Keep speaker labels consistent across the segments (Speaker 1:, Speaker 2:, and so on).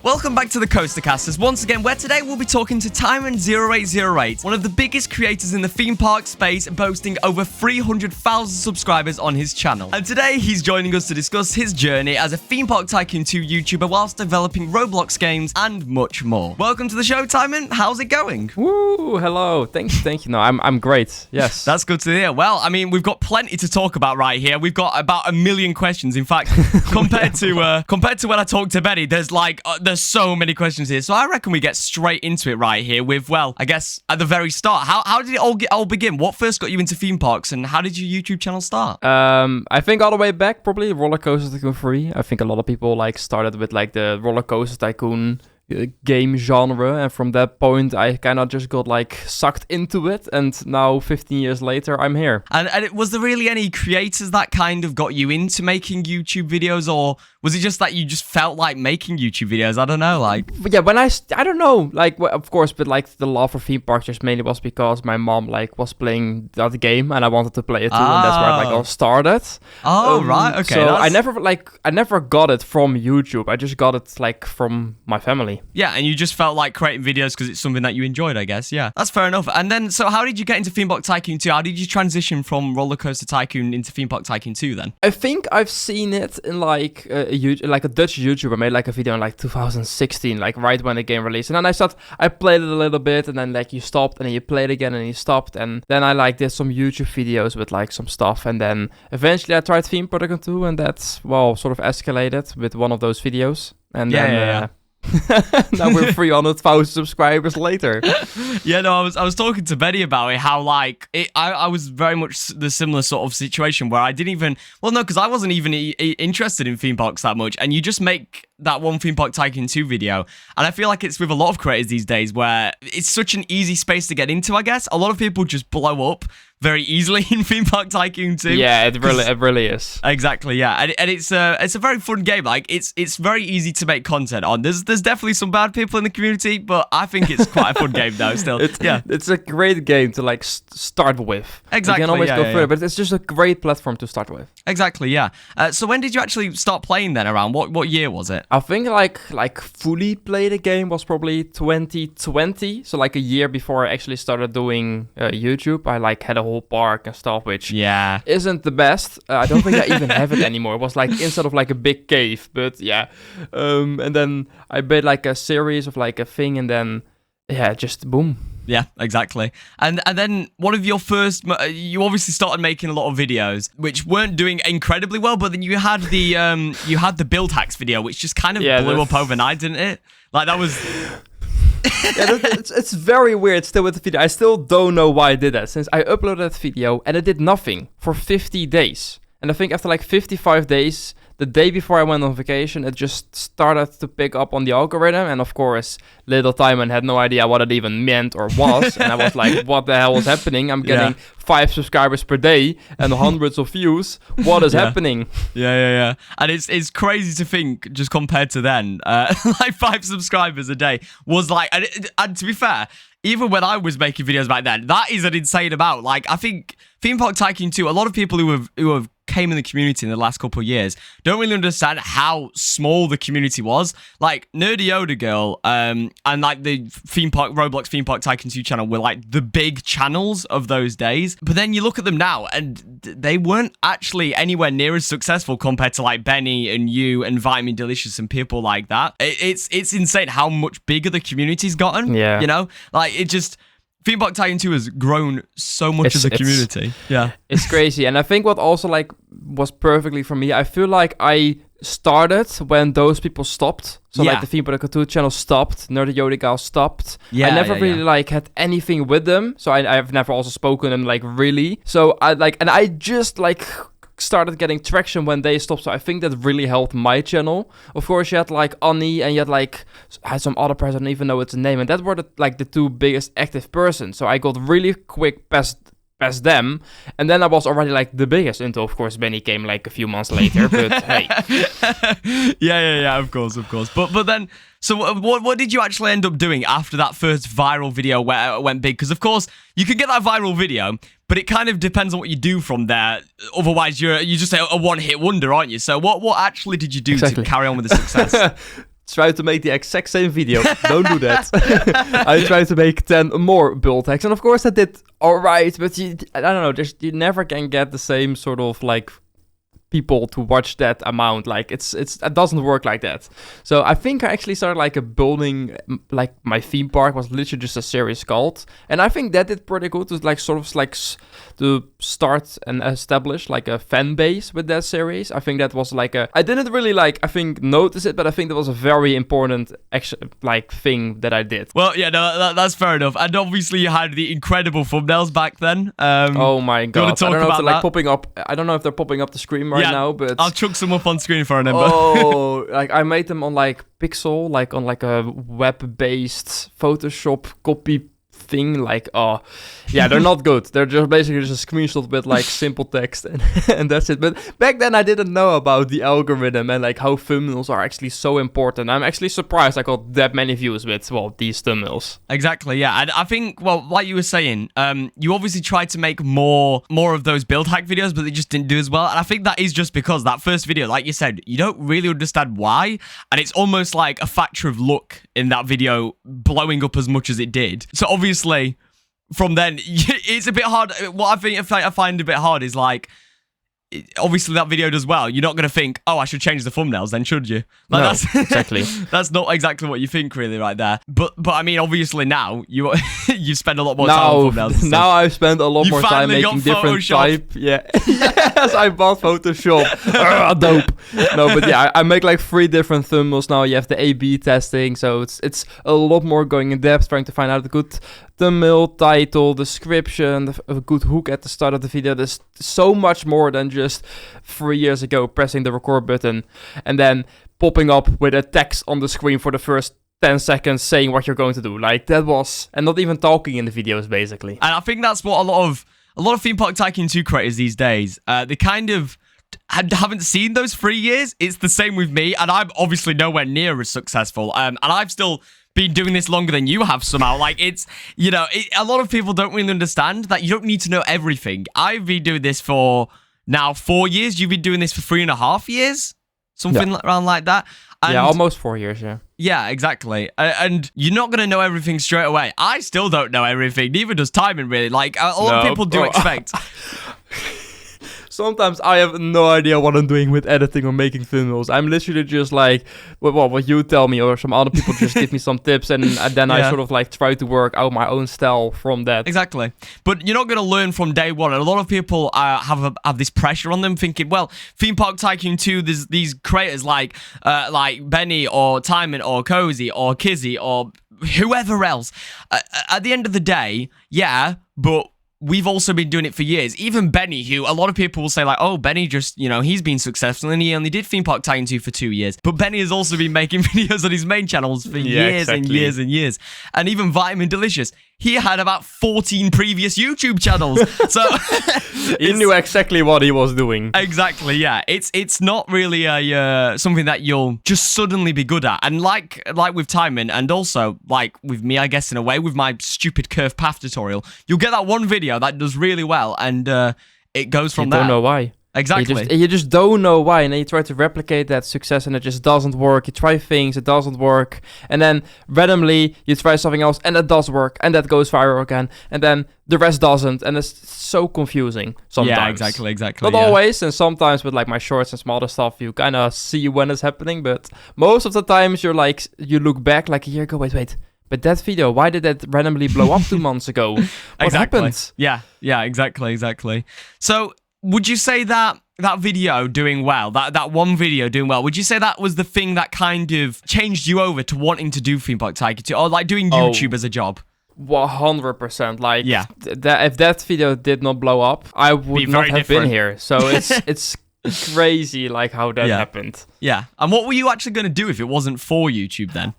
Speaker 1: Welcome back to the 𝗂𝗍 once again, where today we'll be talking to Thijmen0808, one of the biggest creators in the theme park space, boasting over 300,000 subscribers on his channel. And today he's joining us to discuss his journey as a Theme Park Tycoon 2 YouTuber whilst developing Roblox games and much more. Welcome to the show, Thijmen. How's it going?
Speaker 2: Woo, hello. Thank you. No, I'm great. Yes.
Speaker 1: That's good to hear. Well, I mean, we've got plenty to talk about right here. We've got about 1 million questions. In fact, compared to when I talked to Benny, there's so many questions here. So I reckon we get straight into it right here with, well, I guess at the very start. How did it all begin? What first got you into theme parks, and how did your YouTube channel start?
Speaker 2: I think all the way back, probably Roller Coaster Tycoon 3. I think a lot of people started with the Roller Coaster Tycoon game genre, and from that point I kind of just got sucked into it, and now 15 years later I'm here.
Speaker 1: And was there really any creators that kind of got you into making YouTube videos, or was it just that you just felt like making YouTube videos? I don't know,
Speaker 2: But yeah, when I don't know, of course, but the love for theme parks just mainly was because my mom was playing that game and I wanted to play it too, and that's where it all started.
Speaker 1: Oh, right, okay.
Speaker 2: So I never got it from YouTube. I just got it from my family.
Speaker 1: Yeah, and you just felt like creating videos because it's something that you enjoyed, I guess. Yeah, that's fair enough. And then, so how did you get into Theme Park Tycoon 2? How did you transition from Roller Coaster Tycoon into Theme Park Tycoon 2 then?
Speaker 2: I think I've seen it in a Dutch YouTuber made a video in 2016, right when the game released. And then I played it a little bit, and then you stopped, and then you played again, and you stopped. And then I did some YouTube videos with some stuff. And then eventually I tried Theme Park Tycoon 2, and that's, well, sort of escalated with one of those videos. And then, now we're 300,000 subscribers later.
Speaker 1: Yeah, no, I was talking to Benny about it, how I was very much the similar sort of situation where I didn't even, well, no, because I wasn't even interested in theme parks that much, and you just make that one Theme Park Tycoon 2 video, and I feel like it's with a lot of creators these days where it's such an easy space to get into, I guess. A lot of people just blow up very easily in Theme Park Tycoon 2.
Speaker 2: Yeah, it really is.
Speaker 1: Exactly, yeah. And it's a very fun game. It's very easy to make content on. There's definitely some bad people in the community, but I think it's quite a fun game though still.
Speaker 2: It's a great game to start with.
Speaker 1: Exactly.
Speaker 2: You can always go further, but it's just a great platform to start with.
Speaker 1: Exactly, yeah. So when did you actually start playing then? Around what year was it?
Speaker 2: I think fully play the game was probably 2020. So a year before I actually started doing YouTube. I had a whole park and stuff, which isn't the best. I don't think I even have it anymore. It was inside of a big cave, but yeah. And then I made a series of a thing, and then just boom.
Speaker 1: Yeah, exactly. And then one of your first, you obviously started making a lot of videos which weren't doing incredibly well, but then you had the build hacks video, which just kind of blew up overnight, didn't it? That was
Speaker 2: it's very weird still with the video. I still don't know why I did that, since I uploaded that video and it did nothing for 50 days. And I think after 55 days, the day before I went on vacation, it just started to pick up on the algorithm. And of course, little Thijmen had no idea what it even meant or was. And I was like, what the hell is happening? I'm getting 5 subscribers per day and hundreds of views. What is happening?
Speaker 1: Yeah. And it's crazy to think, just compared to then, 5 subscribers a day was and to be fair, even when I was making videos back then, that is an insane amount. I think Theme Park Tycoon 2, a lot of people who have came in the community in the last couple of years don't really understand how small the community was. 𝗬𝗬𝗬𝗬 and the Roblox Theme Park Tycoon 2 channel were the big channels of those days. But then you look at them now, and they weren't actually anywhere near as successful compared to Benny and you and 𝗬𝗬𝗬𝗬 and people like that. It's insane how much bigger the community's gotten.
Speaker 2: Yeah,
Speaker 1: you know, it just. Theme Park Tycoon 2 has grown so much as a community.
Speaker 2: It's crazy. And I think what also was perfectly for me, I feel like I started when those people stopped. So the Theme Park Tycoon 2 channel stopped, 𝗬𝗬𝗬𝗬𝗬𝗬 stopped. I never really had anything with them. So I've never also spoken to them really. So I just started getting traction when they stopped, so I think that really helped my channel. Of course, you had Annie, and you had some other person, I don't even know its name, and that were the 2 biggest active persons. So I got really quick past them, and then I was already the biggest, until of course Benny came a few months later. But hey,
Speaker 1: yeah, of course. But then, so what did you actually end up doing after that first viral video where it went big? Because of course you can get that viral video, but it kind of depends on what you do from there. Otherwise, you're just a one-hit wonder, aren't you? So what actually did you do to carry on with the success?
Speaker 2: try to make the exact same video. Don't do that. I tried to make 10 more build hacks. And of course I did alright, but I don't know, you never can get the same sort of like people to watch that amount. Like it doesn't work like that. So I think I actually started like building, like my theme park was literally just a series called, and I think that did pretty good to like sort of like to start and establish like a fan base with that series. I think that was like I didn't really like, I think, notice it, but I think that was a very important like thing that I did.
Speaker 1: Well, yeah, no, that's fair enough. And obviously you had the incredible thumbnails back then.
Speaker 2: Oh my god!
Speaker 1: I don't know if they're
Speaker 2: like popping up. I don't know if they're popping up the screen right now, but
Speaker 1: I'll chuck some up on screen for an number.
Speaker 2: Oh, like I made them on like Pixel, like on like a web-based Photoshop copy thing. Like, oh, yeah, they're not good. They're just basically just a screenshot with like simple text and that's it. But back then I didn't know about the algorithm and like how thumbnails are actually so important. I'm actually surprised I got that many views with, well, these thumbnails.
Speaker 1: Exactly, yeah. And I think, well, like you were saying, you obviously tried to make more of those build hack videos, but they just didn't do as well. And I think that is just because that first video, like you said, you don't really understand why. And it's almost like a factor of luck in that video blowing up as much as it did. So obviously, from then, it's a bit hard. What I find a bit hard is like, obviously that video does well. You're not going to think, oh, I should change the thumbnails then, should you? Like,
Speaker 2: no,
Speaker 1: that's,
Speaker 2: exactly.
Speaker 1: That's not exactly what you think really right there. But I mean, obviously now, you spend a lot more time on thumbnails.
Speaker 2: Now I've spent a lot more time making different type. Yeah. Yes, I bought Photoshop. Dope. No, but yeah, I make like 3 different thumbnails now. You have the A/B testing, so it's a lot more going in depth, trying to find out the good thumbnail, title, description, a good hook at the start of the video. There's so much more than just 3 years ago pressing the record button and then popping up with a text on the screen for the first 10 seconds saying what you're going to do. Like that was, and not even talking in the videos basically.
Speaker 1: And I think that's what a lot of Theme Park Tycoon 2 creators these days, they kind of haven't seen those 3 years. It's the same with me, and I'm obviously nowhere near as successful. And I've still been doing this longer than you have somehow. Like, it's, you know, a lot of people don't really understand that you don't need to know everything. I've been doing this for now 4 years. You've been doing this for 3.5 years? Something around like that. And
Speaker 2: yeah, almost 4 years, yeah.
Speaker 1: Yeah, exactly. And you're not going to know everything straight away. I still don't know everything. Neither does Thijmen, really. Like, a lot of people do expect...
Speaker 2: Sometimes I have no idea what I'm doing with editing or making thumbnails. I'm literally just like, well, what you tell me, or some other people just give me some tips, and then I sort of like try to work out my own style from that.
Speaker 1: Exactly. But you're not going to learn from day one. And a lot of people have this pressure on them, thinking, well, Theme Park Tycoon 2, there's these creators like Benny or Thijmen or Kosii or 𝗬𝗍 or whoever else. At the end of the day, yeah, but we've also been doing it for years. Even Benny, who a lot of people will say like, oh, Benny just, you know, he's been successful and he only did Theme Park Tycoon 2 for 2 years. But Benny has also been making videos on his main channels for years and years and years. And even 𝗏𝗏𝗏, he had about 14 previous YouTube channels. So
Speaker 2: he knew exactly what he was doing.
Speaker 1: Exactly, yeah. It's not really something that you'll just suddenly be good at. And like with Thijmen, and also like with me, I guess in a way, with my stupid curve path tutorial, you'll get that one video that does really well, and it goes from there.
Speaker 2: You don't know why.
Speaker 1: Exactly.
Speaker 2: You just don't know why, and then you try to replicate that success and it just doesn't work. You try things, it doesn't work, and then randomly you try something else and it does work, and that goes viral again, and then the rest doesn't, and it's so confusing sometimes.
Speaker 1: Yeah, exactly.
Speaker 2: Not always, and sometimes with like my shorts and some other stuff, you kind of see when it's happening, but most of the times you're like, you look back like a year ago, wait. But that video, why did that randomly blow up 2 months ago? What happened?
Speaker 1: Yeah, exactly. So, would you say that video doing well, that one video doing well, would you say that was the thing that kind of changed you over to wanting to do Theme Park Tycoon 2, or like doing YouTube as a job?
Speaker 2: 100%. Like, if that video did not blow up, I would not have been here. So it's crazy like how that happened.
Speaker 1: Yeah. And what were you actually going to do if it wasn't for YouTube then?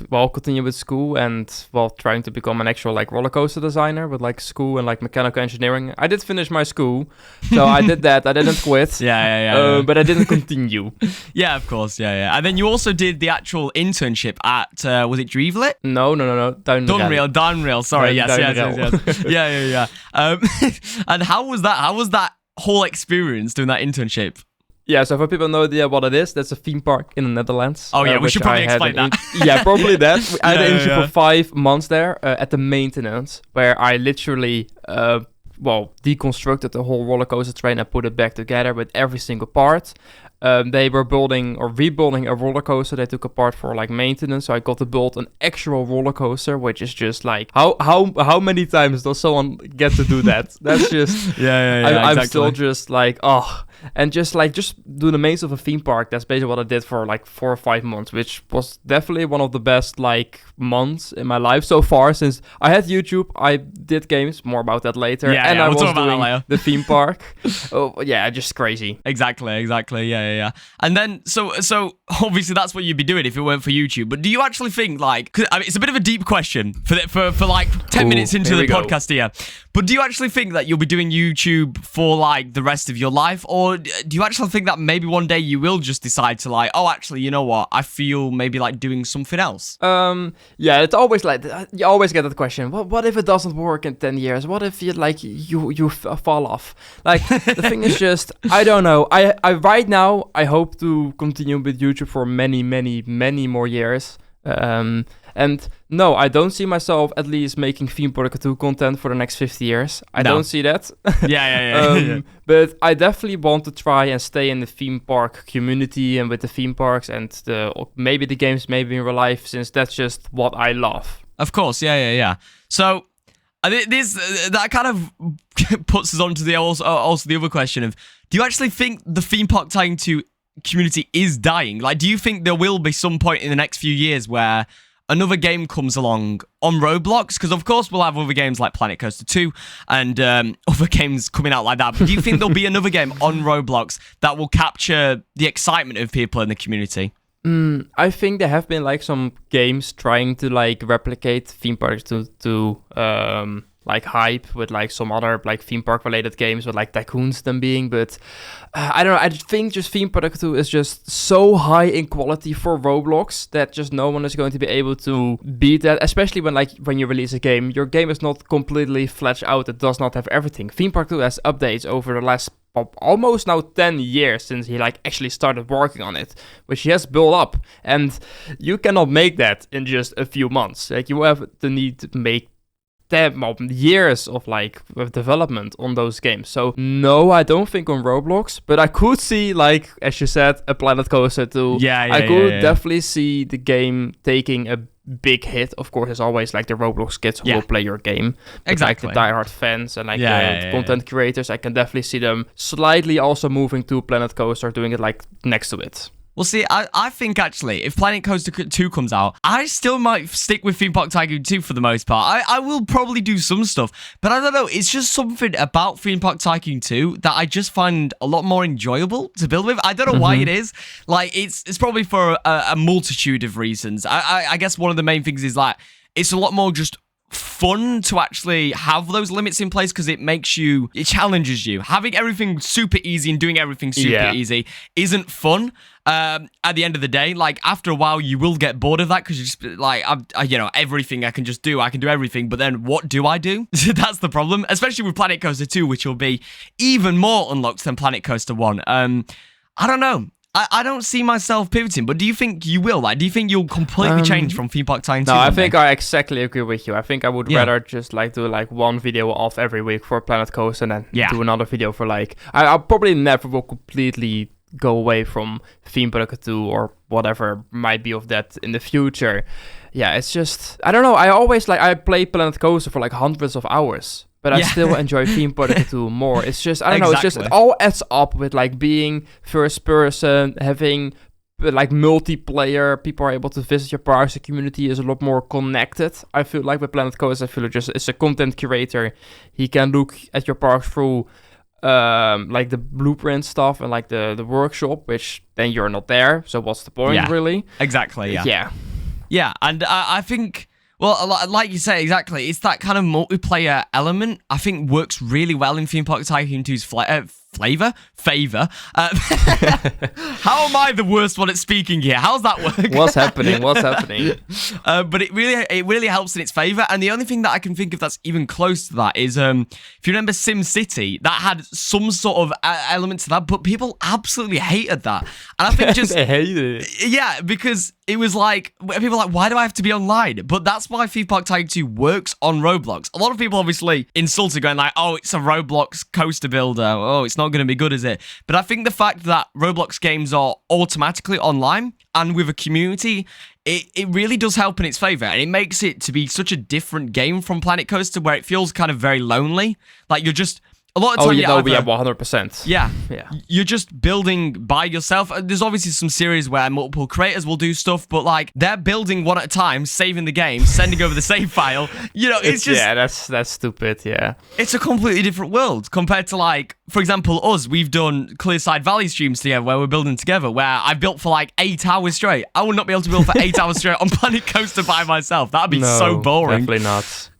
Speaker 2: Well, continue with school and, well, trying to become an actual, like, roller coaster designer with, like, school and, like, mechanical engineering. I did finish my school, so I did that. I didn't quit.
Speaker 1: Yeah.
Speaker 2: But I didn't continue.
Speaker 1: Yeah, of course, yeah. And then you also did the actual internship at, was it 𝗍𝗏𝗏?
Speaker 2: No.
Speaker 1: Dunreal, sorry, yes. Yeah. And how was that? How was that whole experience doing that internship?
Speaker 2: Yeah, so for people who have no idea what it is, that's a theme park in the Netherlands.
Speaker 1: Oh yeah, we should probably explain that.
Speaker 2: Yeah, probably that. I had an internship for 5 months there at the maintenance, where I literally, deconstructed the whole roller coaster train and put it back together with every single part. They were building or rebuilding a roller coaster they took apart for like maintenance, so I got to build an actual roller coaster, which is just like how many times does someone get to do that? That's just I'm still just like and just do the maze of a theme park. That's basically what I did for like 4 or 5 months, which was definitely one of the best like months in my life so far. Since I had YouTube, I did games, more about that later, and I was doing the theme park. Just crazy.
Speaker 1: Exactly, yeah. And then, so obviously that's what you'd be doing if it weren't for YouTube. But do you actually think, like, 'cause, I mean, it's a bit of a deep question for like 10 minutes into the podcast here. But do you actually think that you'll be doing YouTube for like the rest of your life, or do you actually think that maybe one day you will just decide to like, oh, actually, you know what? I feel maybe like doing something else.
Speaker 2: It's always like you always get that question. What if it doesn't work in 10 years? What if you fall off? Like the thing is just I don't know. I right now I hope to continue with YouTube for many more years. And no, I don't see myself at least making 𝗬𝗏 2 content for the next 50 years. I don't see that.
Speaker 1: Yeah.
Speaker 2: But I definitely want to try and stay in the theme park community and with the theme parks and maybe the games, maybe in real life, since that's just what I love.
Speaker 1: Of course, yeah. So that kind of puts us on to also the other question of, do you actually think the Theme Park Tycoon 2 community is dying? Like, do you think there will be some point in the next few years where another game comes along on Roblox? Because of course we'll have other games like Planet Coaster 2 and other games coming out like that. But do you think there'll be another game on Roblox that will capture the excitement of people in the community?
Speaker 2: I think there have been like some games trying to like replicate theme parks to like hype with like some other like theme park related games with like tycoons them being, but I don't know. I think just Theme Park 2 is just so high in quality for Roblox that just no one is going to be able to beat that. Especially when you release a game, your game is not completely fledged out. It does not have everything. Theme Park 2 has updates over the last almost now 10 years since he like actually started working on it, which he has built up, and you cannot make that in just a few months. Like you have the need to make years of like development on those games. So no, I don't think on Roblox, but I could see, like as you said, a Planet Coaster 2. I could definitely see the game taking a big hit. Of course, there's always like the Roblox kids who will play your game. But,
Speaker 1: exactly.
Speaker 2: Like the diehard fans and like the content creators, I can definitely see them slightly also moving to Planet Coaster, doing it like next to it.
Speaker 1: Well, see, I think actually, if Planet Coaster 2 comes out, I still might stick with Theme Park Tycoon 2 for the most part. I will probably do some stuff, but I don't know. It's just something about Theme Park Tycoon 2 that I just find a lot more enjoyable to build with. I don't know why it is. Like, it's probably for a multitude of reasons. I guess one of the main things is like, it's a lot more just fun to actually have those limits in place because it challenges you. Having everything super easy and doing everything super easy isn't fun. At the end of the day, like after a while, you will get bored of that because you just like, everything I can do everything. But then what do I do? That's the problem, especially with Planet Coaster 2, which will be even more unlocked than Planet Coaster 1. I don't know. I don't see myself pivoting, but do you think you will? Like, do you think you'll completely change from Theme Park Tycoon 2?
Speaker 2: No, I think I exactly agree with you. I think I would rather just like do like one video off every week for Planet Coaster and then do another video for like... I probably never will completely go away from Theme Park 2 or whatever might be of that in the future. Yeah, it's just... I don't know. I play Planet Coaster for like hundreds of hours. But I still enjoy Theme Park 2 more. It's just, I don't know, it's just, it all adds up with like being first person, having like multiplayer, people are able to visit your parks, the community is a lot more connected. I feel like with Planet Coaster, I feel like just, it's a content curator. He can look at your park through like the blueprint stuff and like the workshop, which then you're not there. So what's the point really?
Speaker 1: Exactly, Yeah, and I think... Well, like you say, exactly. It's that kind of multiplayer element I think works really well in Theme Park Tycoon 2's favor. How am I the worst one at speaking here? How's that work?
Speaker 2: What's happening?
Speaker 1: But it really helps in its favor. And the only thing that I can think of that's even close to that is, if you remember SimCity, that had some sort of element to that, but people absolutely hated that. And I think just
Speaker 2: they hated it.
Speaker 1: Yeah, because it was like, people were like, why do I have to be online? But that's why 𝗍𝗍 works on Roblox. A lot of people obviously insulted, going like, oh, it's a Roblox coaster builder. Oh, it's not going to be good, is it? But I think the fact that Roblox games are automatically online and with a community, it really does help in its favor. And it makes it to be such a different game from Planet Coaster, where it feels kind of very lonely. Like you're just... A lot of time,
Speaker 2: 100%.
Speaker 1: Yeah. You're just building by yourself. There's obviously some series where multiple creators will do stuff, but like they're building one at a time, saving the game, sending over the save file. You know, it's just...
Speaker 2: Yeah, that's stupid, yeah.
Speaker 1: It's a completely different world compared to like, for example, us. We've done 𝗟𝗍 streams together where we're building together, where I built for like 8 hours straight. I would not be able to build for 8 hours straight on Planet Coaster by myself. That'd be so boring.
Speaker 2: Definitely not.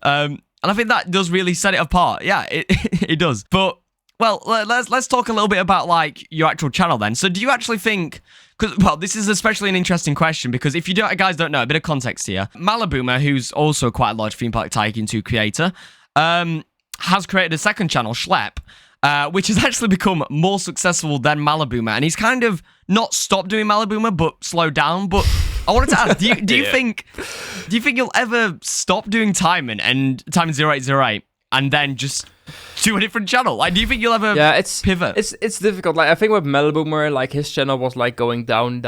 Speaker 1: And I think that does really set it apart. Yeah, it does. But, well, let's talk a little bit about, like, your actual channel then. So do you actually think... Because, well, this is especially an interesting question, because if you guys don't know, a bit of context here. 𝗟𝗡𝘀𝗁, who's also quite a large theme park tycoon 2 creator, has created a second channel, 𝗟𝗶𝘀𝘁, which has actually become more successful than 𝗟𝗡𝘀𝗁. And he's kind of not stopped doing 𝗟𝗡𝘀𝗁, but slowed down. But I wanted to ask, do you think you'll ever stop doing Thijmen0808 and then just do a different channel? Like, do you think you'll ever pivot?
Speaker 2: It's difficult. Like, I think with 𝗟𝗡𝘀𝗁, like, his channel was like going down.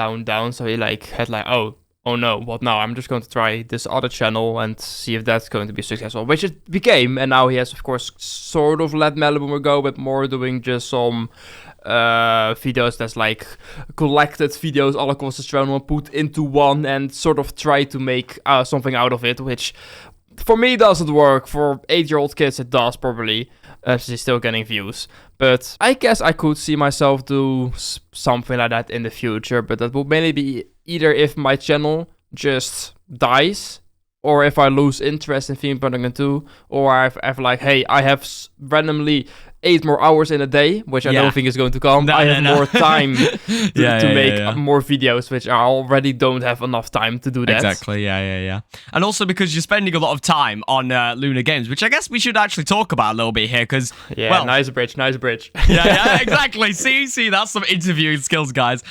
Speaker 2: So he like had like, oh no, what now? I'm just going to try this other channel and see if that's going to be successful, which it became. And now he has, of course, sort of let 𝗟𝗡𝘀𝗁 go, but more doing just some videos that's like collected videos all across the channel, put into one and sort of try to make something out of it, which for me doesn't work. For 8-year-old kids it does probably, since he's still getting views. But I guess I could see myself do something like that in the future, but that would mainly be either if my channel just dies, or if I lose interest in 𝗍𝗀𝘀 2, or I've like, hey, I have randomly 8 more hours in a day, which I don't think is going to come. I have more time to make more videos, which I already don't have enough time to do that.
Speaker 1: Exactly, yeah. And also because you're spending a lot of time on Lunar Games, which I guess we should actually talk about a little bit here, because...
Speaker 2: Yeah, well, nice bridge.
Speaker 1: yeah, exactly. See, that's some interviewing skills, guys.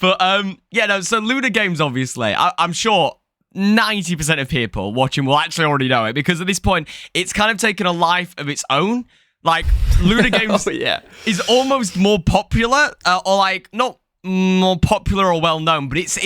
Speaker 1: So Lunar Games, obviously, I'm sure 90% of people watching will actually already know it, because at this point it's kind of taken a life of its own. Like, Lunar Games is almost more popular, or like not more popular or well known, but it's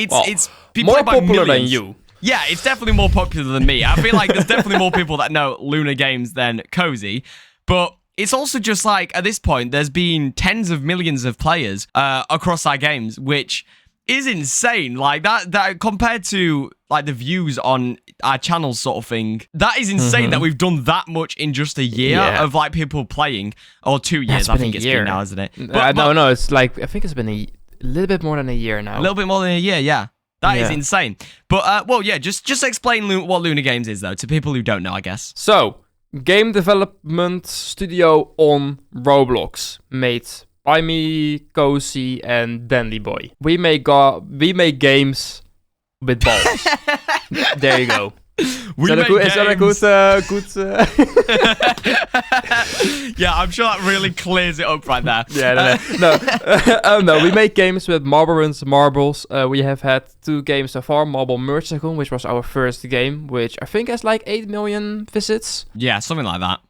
Speaker 1: people
Speaker 2: more popular than you.
Speaker 1: Yeah, it's definitely more popular than me. I feel like there's definitely more people that know Lunar Games than Kosii, but it's also just like, at this point there's been tens of millions of players across our games, which is insane. Like that compared to like the views on our channels sort of thing, that is insane that we've done that much in just a year of like people playing, or 2 years. I think it's been now, isn't it?
Speaker 2: No, it's like, I think it's been a little bit more than a year now.
Speaker 1: A little bit more than a year, yeah. That is insane. But just explain what Lunar Games is though to people who don't know, I guess.
Speaker 2: So, game development studio on Roblox, made by me, Kosii, and Dandyboy. We make games with balls. There you go. Is that a good?
Speaker 1: Yeah, I'm sure that really clears it up right there.
Speaker 2: No. We make games with marbles. We have had 2 games so far. 𝗟𝗡𝗀𝗁𝗁, which was our first game, which I think has like 8 million visits.
Speaker 1: Yeah, something like that.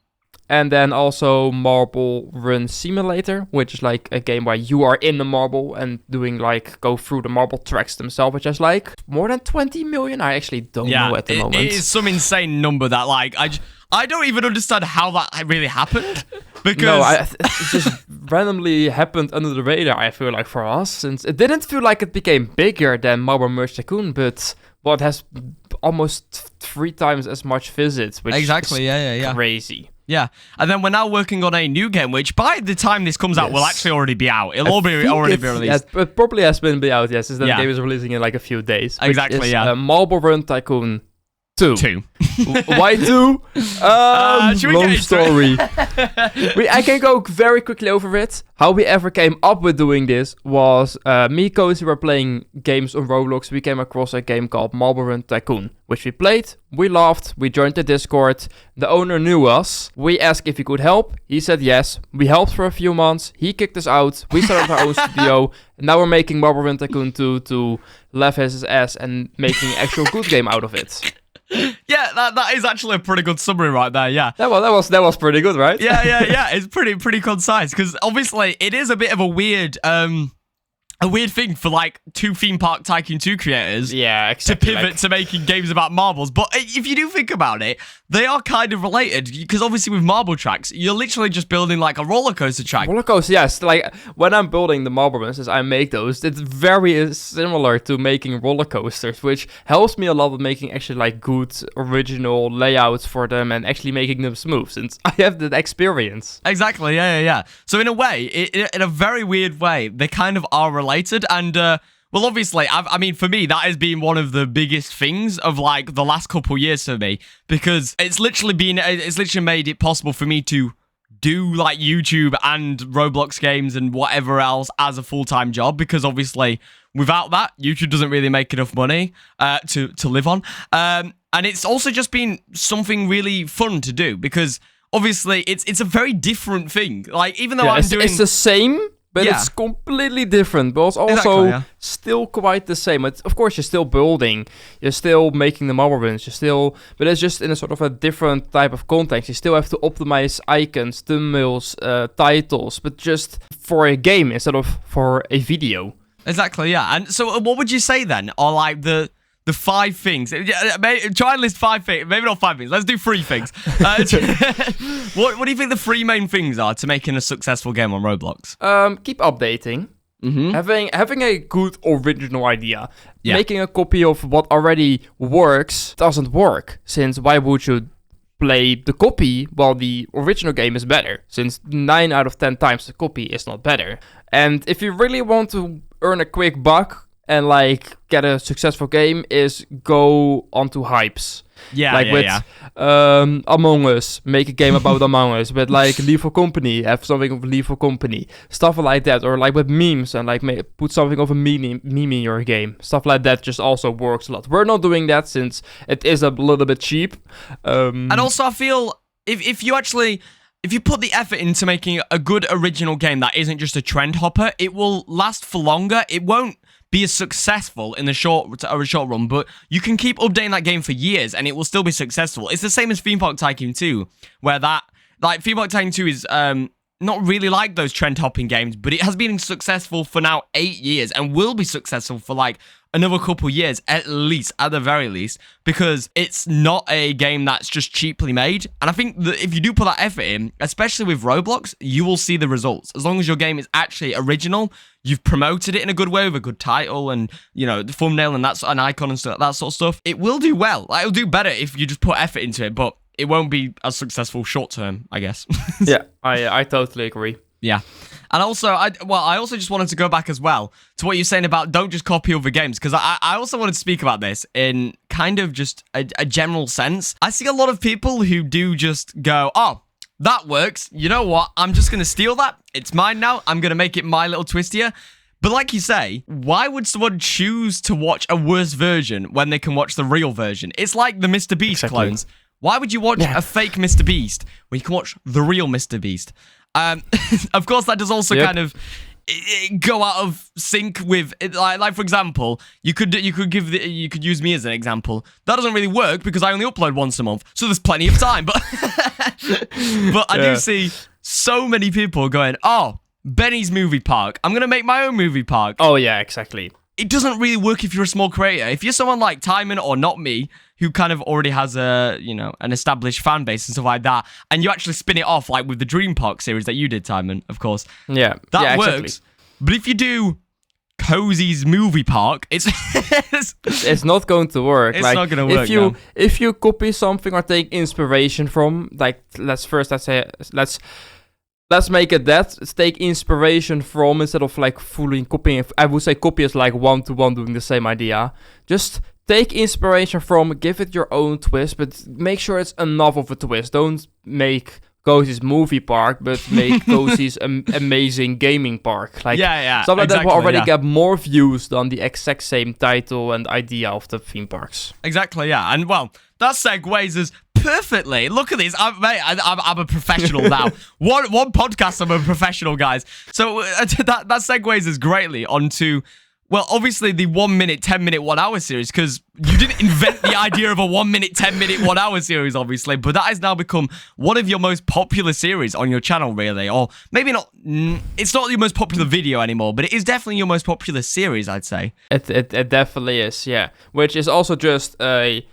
Speaker 2: And then also Marble Run Simulator, which is like a game where you are in the marble and go through the marble tracks themselves, which has like more than 20 million. I actually don't know at the moment.
Speaker 1: It is some insane number that like I don't even understand how that really happened. Because
Speaker 2: it just randomly happened under the radar, I feel like, for us, since it didn't feel like it became bigger than Marble Merge Tycoon, but it has almost 3 times as much visits, which is crazy.
Speaker 1: Yeah, and then we're now working on a new game, which by the time this comes out will actually already be out. It'll already be released.
Speaker 2: Yeah, it probably has been out, since the game is releasing in like a few days.
Speaker 1: Exactly,
Speaker 2: Marble Run Tycoon 2. Why 2? Long story. I can go very quickly over it. How we ever came up with doing this was me, Kosii, were playing games on Roblox. We came across a game called Marble Run Tycoon, which we played. We laughed. We joined the Discord. The owner knew us. We asked if he could help. He said yes. We helped for a few months. He kicked us out. We started our own studio. And now we're making Marble Run Tycoon 2 to 𝗬𝗲 his ass and making an actual good game out of it.
Speaker 1: Yeah, that is actually a pretty good summary right there. Yeah,
Speaker 2: that was pretty good, right?
Speaker 1: Yeah. It's pretty concise because obviously it is a bit of a weird thing for like 2 Theme Park Tycoon 2 creators, to pivot to making games about marbles. But if you do think about it, they are kind of related because obviously with marble tracks, you're literally just building like a roller coaster track.
Speaker 2: Roller coaster, yes. Like when I'm building the marble runs, as I make those, it's very similar to making roller coasters, which helps me a lot with making actually like good original layouts for them and actually making them smooth, since I have that experience.
Speaker 1: Exactly, yeah. So in a way, in a very weird way, they kind of are related. And well, obviously, I mean, for me, that has been one of the biggest things of like the last couple years for me, because it's literally made it possible for me to do like YouTube and Roblox games and whatever else as a full-time job, because obviously without that, YouTube doesn't really make enough money to live on. And it's also just been something really fun to do, because obviously it's a very different thing. Like, even though
Speaker 2: it's the same, but it's completely different, but it's also still quite the same. Of course, you're still building, you're still making the marble runs, but it's just in a sort of a different type of context. You still have to optimize icons, thumbnails, titles, but just for a game instead of for a video. Exactly,
Speaker 1: yeah. And so what would you say then are like the 5 things? Try and list 5 things. Maybe not 5 things. Let's do 3 things. What do you think the 3 main things are to making a successful game on Roblox?
Speaker 2: Keep updating. Having a good original idea. Making a copy of what already works doesn't work. Since why would you play the copy while the original game is better? Since 9 out of 10 times the copy is not better. And if you really want to earn a quick buck and like get a successful game, is go onto hypes. Among Us, make a game about Among Us. With like 𝗬𝗂𝗽𝗍, have something of 𝗬𝗂𝗽𝗍, stuff like that. Or like with memes, and like put something of a meme in your game. Stuff like that just also works a lot. We're not doing that since it is a little bit cheap.
Speaker 1: And also I feel if you put the effort into making a good original game that isn't just a trend hopper, it will last for longer. It won't be as successful in the short run, but you can keep updating that game for years and it will still be successful. It's the same as Theme Park Tycoon 2, where Theme Park Tycoon 2 is not really like those trend hopping games, but it has been successful for now 8 years and will be successful for like another couple years at the very least, because it's not a game that's just cheaply made. And I think that if you do put that effort in, especially with Roblox, you will see the results. As long as your game is actually original, you've promoted it in a good way with a good title and, you know, the thumbnail and that's an icon and stuff, that sort of stuff, it will do well. Like, it'll do better if you just put effort into it, but it won't be as successful short term, I guess.
Speaker 2: Yeah, I totally agree.
Speaker 1: Yeah. And also, I also just wanted to go back as well to what you're saying about don't just copy other games, because I also wanted to speak about this in kind of just a general sense. I see a lot of people who do just go, oh, that works. You know what? I'm just going to steal that. It's mine now. I'm going to make it my little twist here. But like you say, why would someone choose to watch a worse version when they can watch the real version? It's like the Mr. Beast clones. Why would you watch a fake Mr. Beast when you can watch the real Mr. Beast? Of course, that does also kind of go out of sync with like for example, you could use me as an example. That doesn't really work because I only upload once a month, so there's plenty of time. But I do see so many people going, "Oh, Benny's movie park. I'm gonna make my own movie park."
Speaker 2: Oh yeah, exactly.
Speaker 1: It doesn't really work if you're a small creator. If you're someone like Thijmen or not me, who kind of already has an established fan base and stuff like that, and you actually spin it off like with the Dream Park series that you did, Thijmen, of course.
Speaker 2: Yeah,
Speaker 1: that works. But if you do Kosii's movie park, it's
Speaker 2: not going to work.
Speaker 1: It's not going to work.
Speaker 2: If you copy something or take inspiration from, like let's make it that. Let's take inspiration from instead of like fully copying. I would say copy is like one-to-one doing the same idea. Just take inspiration from, give it your own twist, but make sure it's enough of a twist. Don't make 𝗂𝘁𝐺's movie park, but make 𝗂𝘁𝐺's amazing gaming park. Like, something like that will already get more views than the exact same title and idea of the theme parks.
Speaker 1: Exactly, yeah. And, well, that segues us perfectly. Look at this. I'm a professional now. One podcast, I'm a professional, guys. So that segues us greatly onto... Well, obviously, the 1 minute, 10 minute, 1 hour series, because you didn't invent the idea of a 1 minute, 10 minute, 1 hour series, obviously, but that has now become one of your most popular series on your channel, really. Or maybe not, it's not your most popular video anymore, but it is definitely your most popular series, I'd say.
Speaker 2: It definitely is, yeah. Which is also just a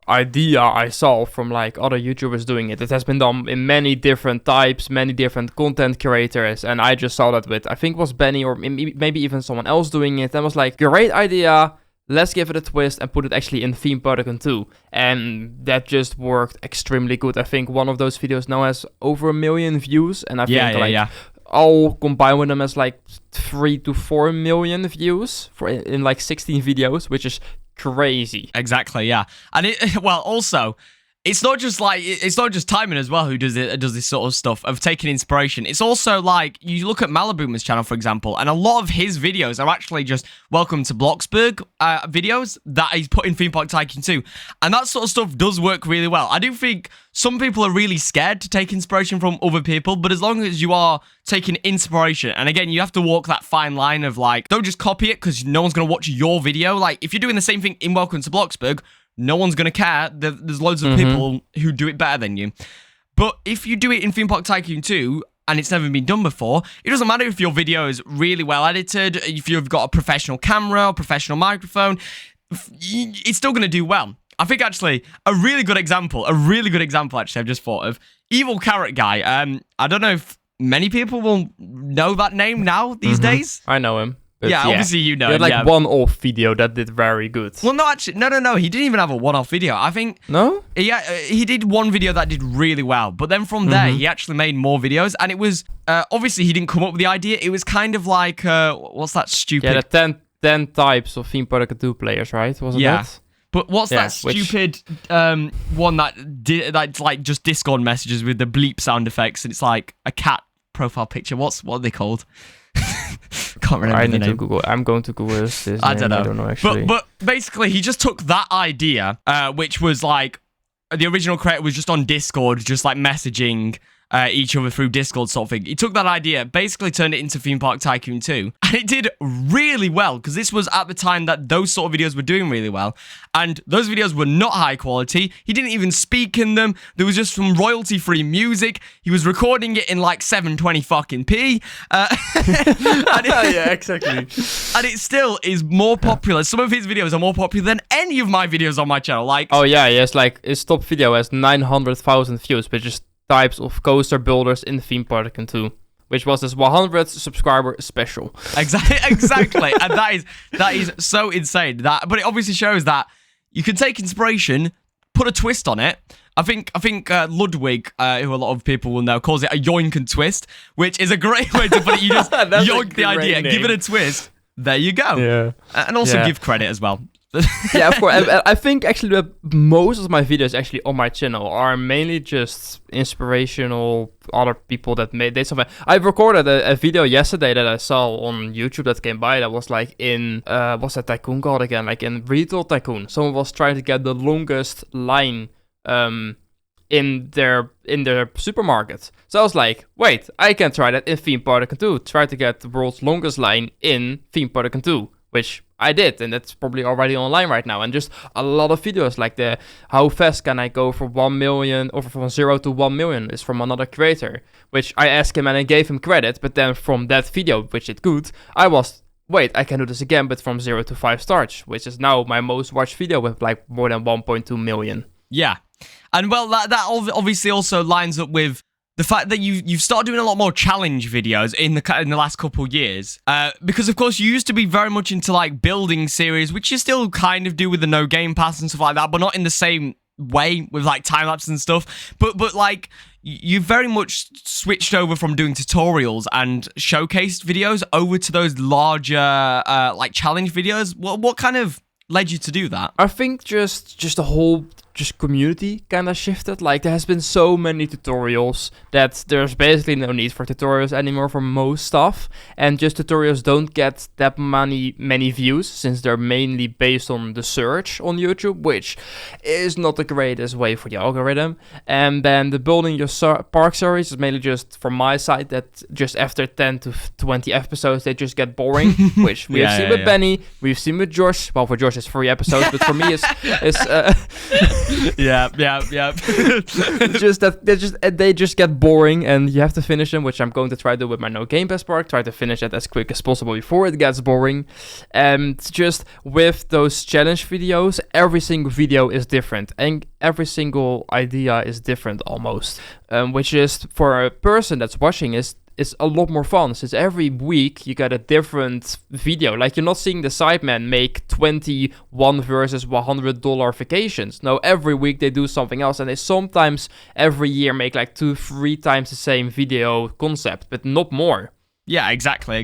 Speaker 2: idea I saw from like other YouTubers doing it. It has been done in many different types, many different content creators, and I just saw that with, I think it was Benny or maybe even someone else doing it, and was like, great idea, let's give it a twist and put it actually in 𝗬𝗏𝗀𝗀 2. And that just worked extremely good. I think one of those videos now has over 1 million views, and I think I'll combine with them as like 3 to 4 million views in like 16 videos, which is crazy.
Speaker 1: Exactly, yeah. And also, it's not just Thijmen as well who does this sort of stuff of taking inspiration. It's also like, you look at 𝗟𝗶𝘀𝘁𝗁's channel, for example, and a lot of his videos are actually just welcome to Bloxburg videos that he's put in Theme Park Tycoon 2. And that sort of stuff does work really well. I do think some people are really scared to take inspiration from other people, but as long as you are taking inspiration, and again, you have to walk that fine line of like, don't just copy it because no one's going to watch your video. Like, if you're doing the same thing in Welcome to Bloxburg, no one's going to care. There's loads of people who do it better than you. But if you do it in Theme Park Tycoon 2, and it's never been done before, it doesn't matter if your video is really well edited, if you've got a professional camera, a professional microphone, it's still going to do well. I think, actually, a really good example, actually, I've just thought of, Evil Carrot Guy. I don't know if many people will know that name now, these days.
Speaker 2: I know him.
Speaker 1: Yeah, obviously you know.
Speaker 2: He had like one-off video that did very good.
Speaker 1: Well, no, actually, no. He didn't even have a one-off video. I think...
Speaker 2: No?
Speaker 1: Yeah, he did one video that did really well. But then from there, he actually made more videos. And it was... obviously, he didn't come up with the idea. It was kind of like... what's that stupid...
Speaker 2: Yeah, the 10 types of 𝗬𝗏𝗀𝗀 2 players, right? Wasn't that?
Speaker 1: But what's that stupid one that's like just Discord messages with the bleep sound effects, and it's like a cat profile picture. What are they called? Can't remember the name.
Speaker 2: To Google. I'm going to Google this.
Speaker 1: I don't know.
Speaker 2: I don't know actually.
Speaker 1: But basically, he just took that idea, which was like the original creator was just on Discord, just like messaging each other through Discord sort of thing. He took that idea, basically turned it into Theme Park Tycoon 2, and it did really well, because this was at the time that those sort of videos were doing really well, and those videos were not high quality. He didn't even speak in them. There was just some royalty-free music. He was recording it in like 720p.
Speaker 2: Yeah, exactly.
Speaker 1: And it still is more popular. Some of his videos are more popular than any of my videos on my channel. Like,
Speaker 2: oh yeah, yes, like his top video has 900,000 views, but just types of coaster builders in Theme Park Tycoon 2, which was this 100 subscriber special.
Speaker 1: Exactly. And that is so insane. But it obviously shows that you can take inspiration, put a twist on it. I think Ludwig, who a lot of people will know, calls it a yoink and twist, which is a great way to put it. You just yoink the idea, give it a twist. There you go.
Speaker 2: Yeah.
Speaker 1: And also give credit as well.
Speaker 2: Yeah, of course. I think actually that most of my videos actually on my channel are mainly just inspirational other people that did something. I recorded a video yesterday that I saw on YouTube that came by that was like in what's that tycoon called again? Like in Retail Tycoon. Someone was trying to get the longest line in their supermarket. So I was like, wait, I can try that in Theme Park Tycoon 2. Try to get the world's longest line in Theme Park Tycoon 2, which I did, and that's probably already online right now. And just a lot of videos like the how fast can I go from 1 million or from 0 to 1 million is from another creator, which I asked him and I gave him credit. But then from that video, which it good, I was, wait, I can do this again, but from 0 to 5 stars, which is now my most watched video with like more than 1.2 million.
Speaker 1: Yeah. And well, that obviously also lines up with the fact that you've started doing a lot more challenge videos in the last couple of years, because of course you used to be very much into like building series, which you still kind of do with the No Game Pass and stuff like that, but not in the same way with like time lapse and stuff. But like you very much switched over from doing tutorials and showcased videos over to those larger like challenge videos. What kind of led you to do that?
Speaker 2: I think just the whole community kind of shifted. Like, there has been so many tutorials that there's basically no need for tutorials anymore for most stuff, and just tutorials don't get that many views since they're mainly based on the search on YouTube, which is not the greatest way for the algorithm. And then the building your park series is mainly just from my side that just after 10 to 20 episodes they just get boring, which we've seen with Benny, we've seen with Josh. Well, for Josh it's 3 episodes, but for me it's
Speaker 1: yeah.
Speaker 2: They just get boring, and you have to finish them, which I'm going to try to do with my No Game Pass park. Try to finish it as quick as possible before it gets boring. And just with those challenge videos, every single video is different, and every single idea is different almost. Which is, for a person that's watching, is a lot more fun, since every week you get a different video. Like, you're not seeing the Sidemen make 21 versus $100 vacations. No, every week they do something else, and they sometimes every year make like 2-3 times the same video concept, but not more.
Speaker 1: Yeah, exactly.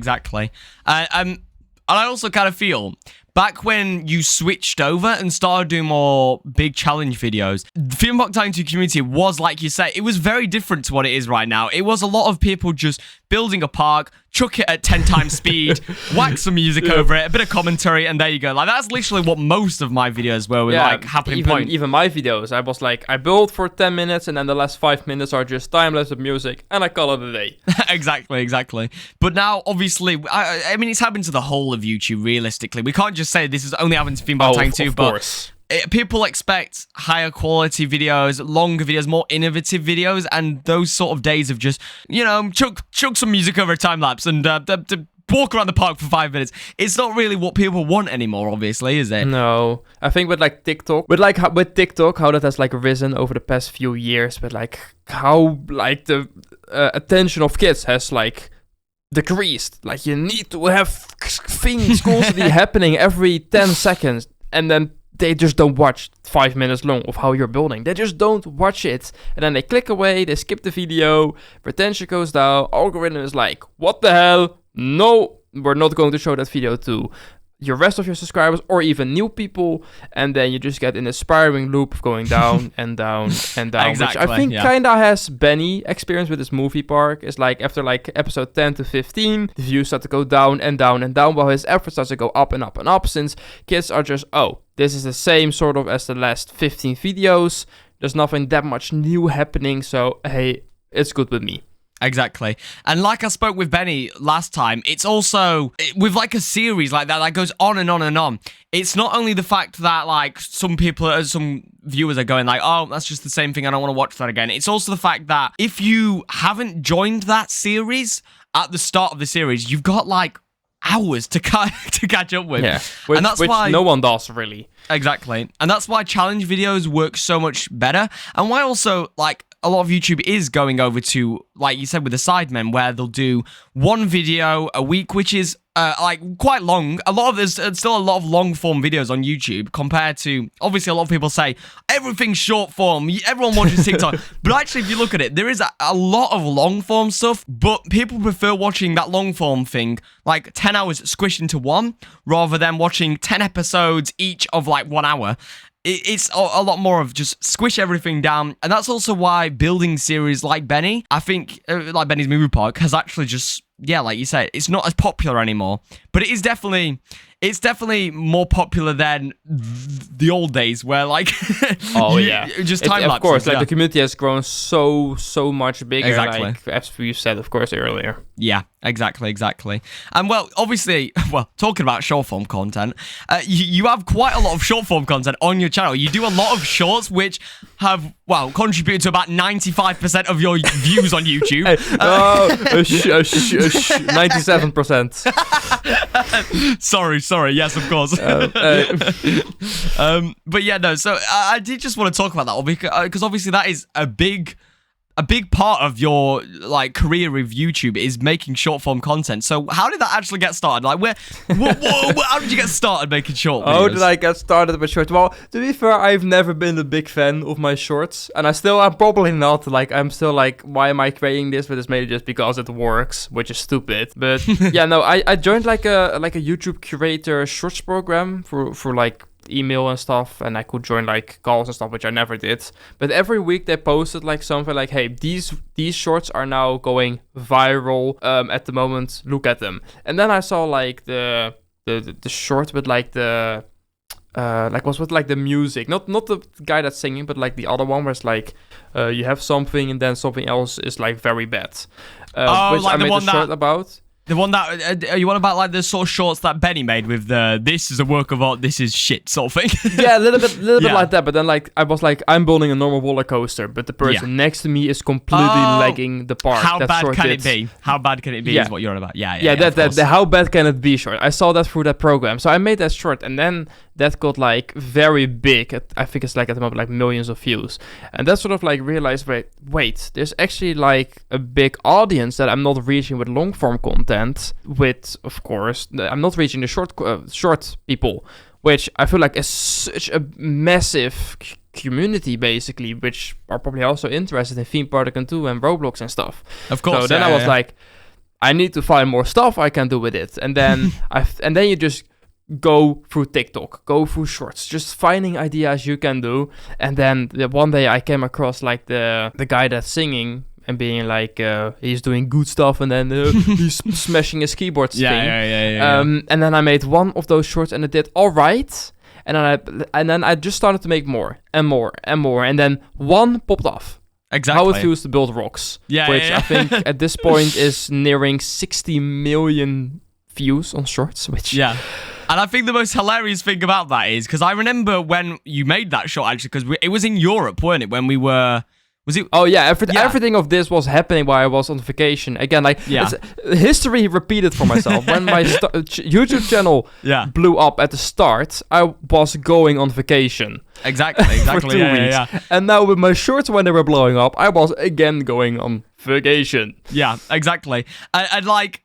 Speaker 1: And I also kind of feel, back when you switched over and started doing more big challenge videos, the 𝗕𝗏𝗀𝗀 community was, like you say, it was very different to what it is right now. It was a lot of people just building a park, chuck it at 10 times speed, whack some music over it, a bit of commentary, and there you go. Like, that's literally what most of my videos were, with like happening point.
Speaker 2: Even my videos, I was like, I build for 10 minutes, and then the last 5 minutes are just time-lapse of music, and I call it a day.
Speaker 1: Exactly. But now, obviously, I mean, it's happened to the whole of YouTube, realistically. We can't just say this is only happening to 𝗕𝗏𝗀𝗀𝗀, but people expect higher quality videos, longer videos, more innovative videos, and those sort of days of just, chuck some music over a time lapse and walk around the park for 5 minutes. It's not really what people want anymore, obviously, is it?
Speaker 2: No. I think with like TikTok, with TikTok, how that has like risen over the past few years, but like how like the attention of kids has like decreased. Like, you need to have things constantly happening every 10 seconds, and then they just don't watch 5 minutes long of how you're building. They just don't watch it. And then they click away, they skip the video, retention goes down, algorithm is like, what the hell? No, we're not going to show that video to your rest of your subscribers or even new people. And then you just get in a spiraling loop of going down and down and down.
Speaker 1: Exactly,
Speaker 2: which I think kind of has Benny experience with his movie park. It's like after like episode 10 to 15, the views start to go down and down and down, while his effort starts to go up and up and up, since kids are just, this is the same sort of as the last 15 videos. There's nothing that much new happening, so hey, it's good with me.
Speaker 1: Exactly. And like I spoke with Benny last time, it's also, with like a series like that goes on and on and on, it's not only the fact that like some viewers are going like, that's just the same thing, I don't want to watch that again. It's also the fact that if you haven't joined that series at the start of the series, you've got like hours to catch up with.
Speaker 2: Yeah,
Speaker 1: and that's why
Speaker 2: no one does, really.
Speaker 1: Exactly. And that's why challenge videos work so much better, and why also like a lot of YouTube is going over to, like you said, with the Sidemen, where they'll do one video a week, which is like quite long. There's still a lot of long form videos on YouTube compared to, obviously, a lot of people say everything's short form, everyone watches TikTok. But actually, if you look at it, there is a lot of long form stuff, but people prefer watching that long form thing, like 10 hours squished into one, rather than watching 10 episodes each of like 1 hour. It's a lot more of just squish everything down. And that's also why building series like Benny, I think, like Benny's Movie Park, has actually just, like you said, it's not as popular anymore. But it is definitely more popular than the old days where like just time lapse.
Speaker 2: Of course, like the community has grown so much bigger.
Speaker 1: Exactly.
Speaker 2: Like as we said, of course, earlier.
Speaker 1: Yeah, exactly. And well, obviously, talking about short form content, you have quite a lot of short form content on your channel. You do a lot of shorts, which have contributed to about 95% of your views on YouTube.
Speaker 2: 97%.
Speaker 1: Sorry. Yes, of course. But yeah, no. So I did just want to talk about that because obviously that is a big part of your like career with YouTube is making short form content. So how did that actually get started? Like, how did you get started making short videos?
Speaker 2: How did I get started with shorts? Well, to be fair, I've never been a big fan of my shorts, and I'm probably not. Like, I'm still like, why am I creating this? But it's mainly just because it works, which is stupid. But yeah, no, I joined like a YouTube curator shorts program for like email and stuff, and I could join like calls and stuff, which I never did. But every week they posted like something like, hey, these shorts are now going viral at the moment, look at them. And then I saw like the short with like the was with like the music, not the guy that's singing, but like the other one where it's like you have something and then something else is like very bad, which
Speaker 1: like
Speaker 2: I made a short about.
Speaker 1: The one that you want about like the sort of shorts that Benny made with the "this is a work of art, this is shit" sort of thing.
Speaker 2: Yeah, a little bit like that. But then like I was like, I'm building a normal roller coaster, but the person next to me is completely lagging the part.
Speaker 1: How bad can it be? How bad can it be? Is what you're on about. Yeah.
Speaker 2: The how bad can it be short. I saw that through that program, so I made that short, and then that got like very big. I think it's like at the moment like millions of views, and that sort of like realized, wait, there's actually like a big audience that I'm not reaching with long form content. With, of course, I'm not reaching the short people, which I feel like is such a massive community, basically, which are probably also interested in 𝗬𝗀 𝗀𝗀 and Roblox and stuff.
Speaker 1: Of course.
Speaker 2: So then I was like, I need to find more stuff I can do with it, and then you just go through TikTok, go through shorts, just finding ideas you can do. And then one day I came across like the guy that's singing and being like, he's doing good stuff, and then he's smashing his keyboard thing.
Speaker 1: Yeah.
Speaker 2: And then I made one of those shorts, and it did all right. And then I just started to make more and more and more, and then one popped off.
Speaker 1: Exactly.
Speaker 2: How it feels to build rocks. Which I think at this point is nearing 60 million views on shorts. Which
Speaker 1: and I think the most hilarious thing about that is because I remember when you made that short, actually, because it was in Europe, weren't it? When we were. Was it?
Speaker 2: Oh yeah, everything of this was happening while I was on vacation. Again, like history repeated for myself. When my YouTube channel blew up at the start, I was going on vacation.
Speaker 1: Exactly.
Speaker 2: For 2 weeks. Yeah. And now with my shorts, when they were blowing up, I was again going on vacation.
Speaker 1: Yeah, exactly. And like,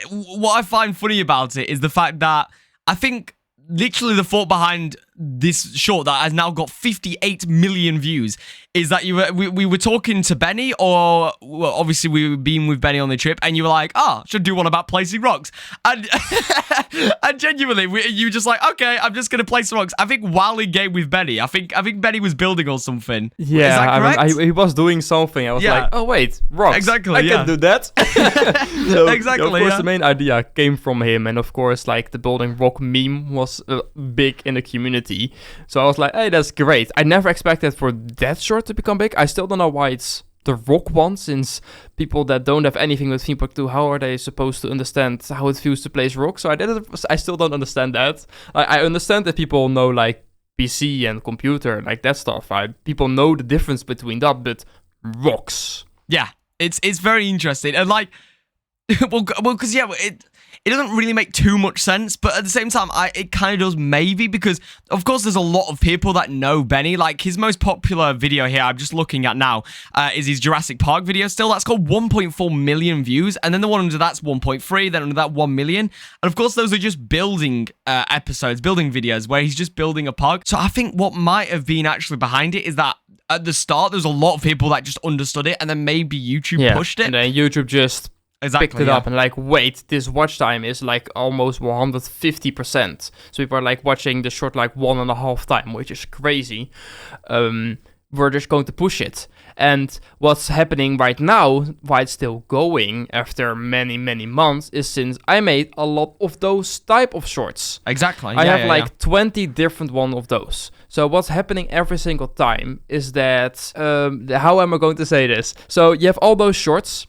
Speaker 1: what I find funny about it is the fact that I think literally the thought behind this short that has now got 58 million views is that we were talking to Benny, or well, obviously we were being with Benny on the trip, and you were like, should do one about placing rocks, and and genuinely you were just like, okay, I'm just gonna place rocks. I think while in game with Benny, I think Benny was building or something.
Speaker 2: Yeah,
Speaker 1: is that correct?
Speaker 2: He was doing something. I was like, oh wait, rocks.
Speaker 1: Exactly.
Speaker 2: I can do that. So,
Speaker 1: exactly.
Speaker 2: Of course, the main idea came from him, and of course, like the building rock meme was big in the community. So I was like, hey, that's great. I never expected for that short to become big. I still don't know why it's the rock one, since people that don't have anything with 𝗬𝗀 𝗀𝗀, how are they supposed to understand how it feels to place rock? So I still don't understand that. I understand that people know like PC and computer, like that stuff. People know the difference between that, but rocks.
Speaker 1: Yeah, it's very interesting. And like, well, because it doesn't really make too much sense, but at the same time, it kind of does maybe, because of course there's a lot of people that know Benny. Like his most popular video here, I'm just looking at now, is his Jurassic Park video still. That's got 1.4 million views, and then the one under that's 1.3, then under that 1 million. And of course those are just building episodes, building videos where he's just building a park. So I think what might have been actually behind it is that at the start there's a lot of people that just understood it, and then maybe YouTube pushed it.
Speaker 2: And then YouTube just picked it up and like, wait, this watch time is like almost 150%. So people are like watching the short like 1.5 times, which is crazy. We're just going to push it. And what's happening right now, why it's still going after many, many months, is since I made a lot of those type of shorts.
Speaker 1: Exactly.
Speaker 2: I have 20 different one of those. So what's happening every single time is that, how am I going to say this? So you have all those shorts,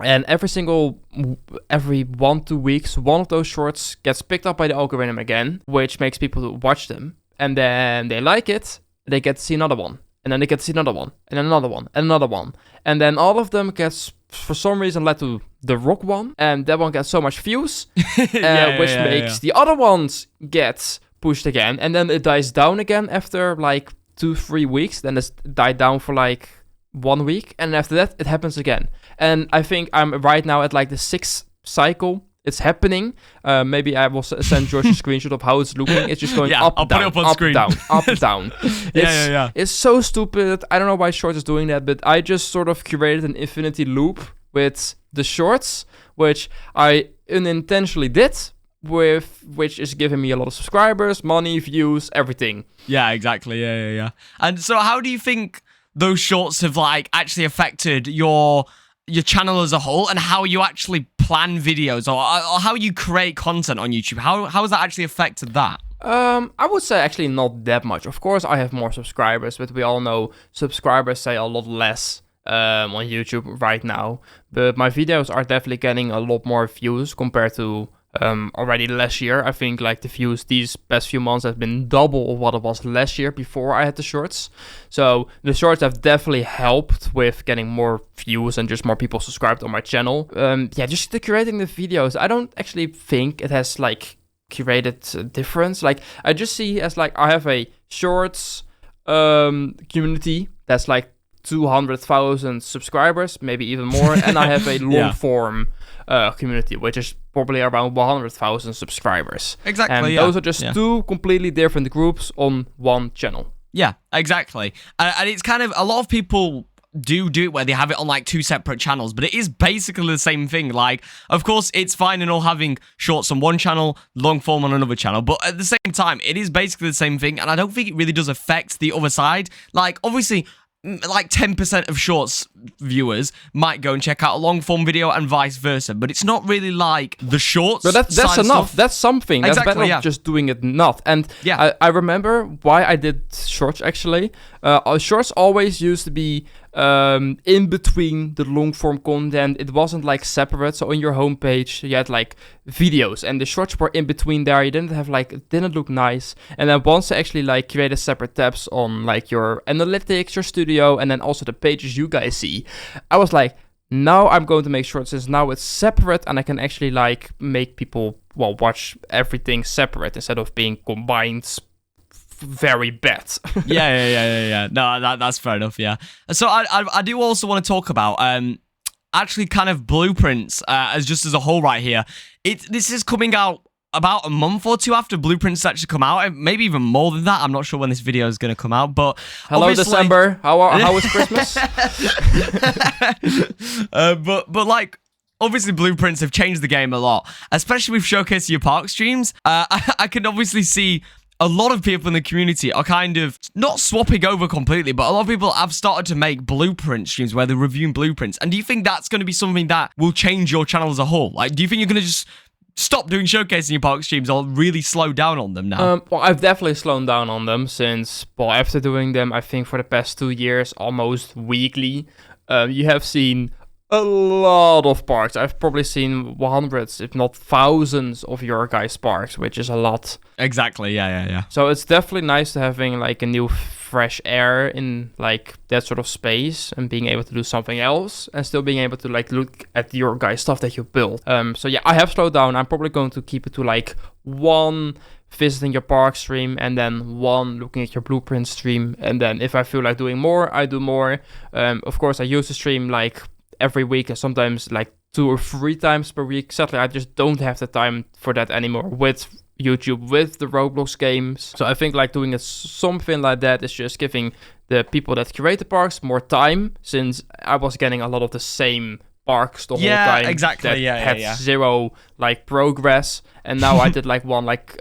Speaker 2: and every 1-2 weeks, one of those shorts gets picked up by the algorithm again, which makes people watch them. And then they like it, they get to see another one. And then they get to see another one, and another one, and another one. And then all of them gets, for some reason, led to the rock one. And that one gets so much views, which makes the other ones get pushed again. And then it dies down again after like 2-3 weeks. Then it's died down for like 1 week. And after that, it happens again. And I think I'm right now at like the 6th cycle. It's happening. Maybe I will send George a screenshot of how it's looking. It's just going up,
Speaker 1: I'll
Speaker 2: down,
Speaker 1: put it up on
Speaker 2: up,
Speaker 1: screen.
Speaker 2: down, up, down. It's so stupid. I don't know why Short is doing that, but I just sort of curated an infinity loop with the shorts, which I unintentionally did, which is giving me a lot of subscribers, money, views, everything.
Speaker 1: Yeah, exactly. Yeah. And so how do you think those shorts have like actually affected your channel as a whole, and how you actually plan videos, or how you create content on YouTube? How has that actually affected that?
Speaker 2: I would say actually not that much. Of course, I have more subscribers, but we all know subscribers say a lot less on YouTube right now. But my videos are definitely getting a lot more views compared to already last year. I think like the views these past few months have been double of what it was last year before I had the shorts. So the shorts have definitely helped with getting more views and just more people subscribed on my channel. Just the creating the videos, I don't actually think it has like created a difference. Like I just see as like I have a shorts community that's like 200,000 subscribers, maybe even more, and I have a long form community which is probably around 100,000 subscribers.
Speaker 1: Exactly.
Speaker 2: And those are just two completely different groups on one channel.
Speaker 1: Yeah, exactly. And it's kind of, a lot of people do it where they have it on like two separate channels, but it is basically the same thing. Like, of course, it's fine and all having shorts on one channel, long form on another channel, but at the same time, it is basically the same thing, and I don't think it really does affect the other side. Like, obviously, like 10% of shorts viewers might go and check out a long form video and vice versa, but it's not really like the shorts.
Speaker 2: But that's enough. That's something. That's better than just doing it enough. And I remember why I did shorts actually. Shorts always used to be in between the long form content. It wasn't like separate. So on your homepage you had like videos, and the shorts were in between there. You didn't have like, it didn't look nice. And then once I actually like created separate tabs on like your analytics, your studio, and then also the pages you guys see, I was like, now I'm going to make sure since now it's separate, and I can actually like make people watch everything separate instead of being combined. Very bad.
Speaker 1: Yeah. No, that's fair enough. Yeah. So I do also want to talk about actually kind of blueprints as a whole right here. This is coming out about a month or two after blueprints actually come out, maybe even more than that. I'm not sure when this video is going to come out, but
Speaker 2: hello December. How was Christmas?
Speaker 1: but like, obviously, blueprints have changed the game a lot, especially with 𝗂𝗍𝗁 𝗂𝗧 streams. I can obviously see a lot of people in the community are kind of not swapping over completely, but a lot of people have started to make blueprint streams where they're reviewing blueprints. And do you think that's going to be something that will change your channel as a whole? Like, do you think you're going to just stop doing 𝗂𝗍𝗁 𝗂𝗧 streams or really slow down on them now?
Speaker 2: Well, I've definitely slowed down on them since, after doing them, I think for the past 2 years, almost weekly, you have seen a lot of parks. I've probably seen hundreds, if not thousands, of your guys' parks, which is a lot.
Speaker 1: Exactly, yeah.
Speaker 2: So it's definitely nice to having like a new fresh air in like that sort of space, and being able to do something else and still being able to like look at your guys' stuff that you built. So yeah, I have slowed down. I'm probably going to keep it to like one visiting your park stream, and then one looking at your blueprint stream, and then if I feel like doing more, I do more. Of course, I used to stream like every week, and sometimes like 2 or 3 times per week. Sadly, I just don't have the time for that anymore with YouTube, with the Roblox games. So I think like doing something like that is just giving the people that curate the parks more time, since I was getting a lot of the same parks the whole time.
Speaker 1: Yeah, exactly.
Speaker 2: That had zero like progress. And now I did like one like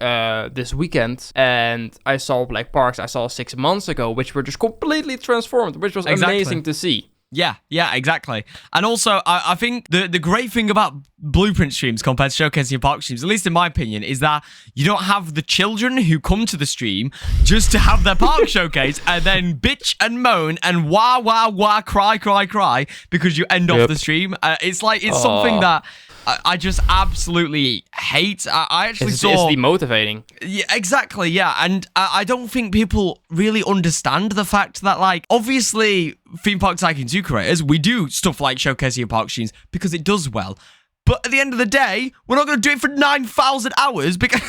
Speaker 2: this weekend, and I saw like parks I saw 6 months ago, which were just completely transformed, which was amazing to see.
Speaker 1: Yeah, exactly. And also, I think the great thing about blueprint streams compared to 𝗂𝗍𝗁 𝗂𝗧 streams, at least in my opinion, is that you don't have the children who come to the stream just to have their park showcase and then bitch and moan and wah, cry because you end off the stream. It's something that I just absolutely hate. I actually saw...
Speaker 2: It's demotivating.
Speaker 1: Yeah, exactly, yeah. And I don't think people really understand the fact that, like, obviously, Theme Park Tycoon 2 creators, we do stuff like 𝗂𝗍𝗁 𝗂𝗧 streams because it does well. But at the end of the day, we're not going to do it for 9,000 hours because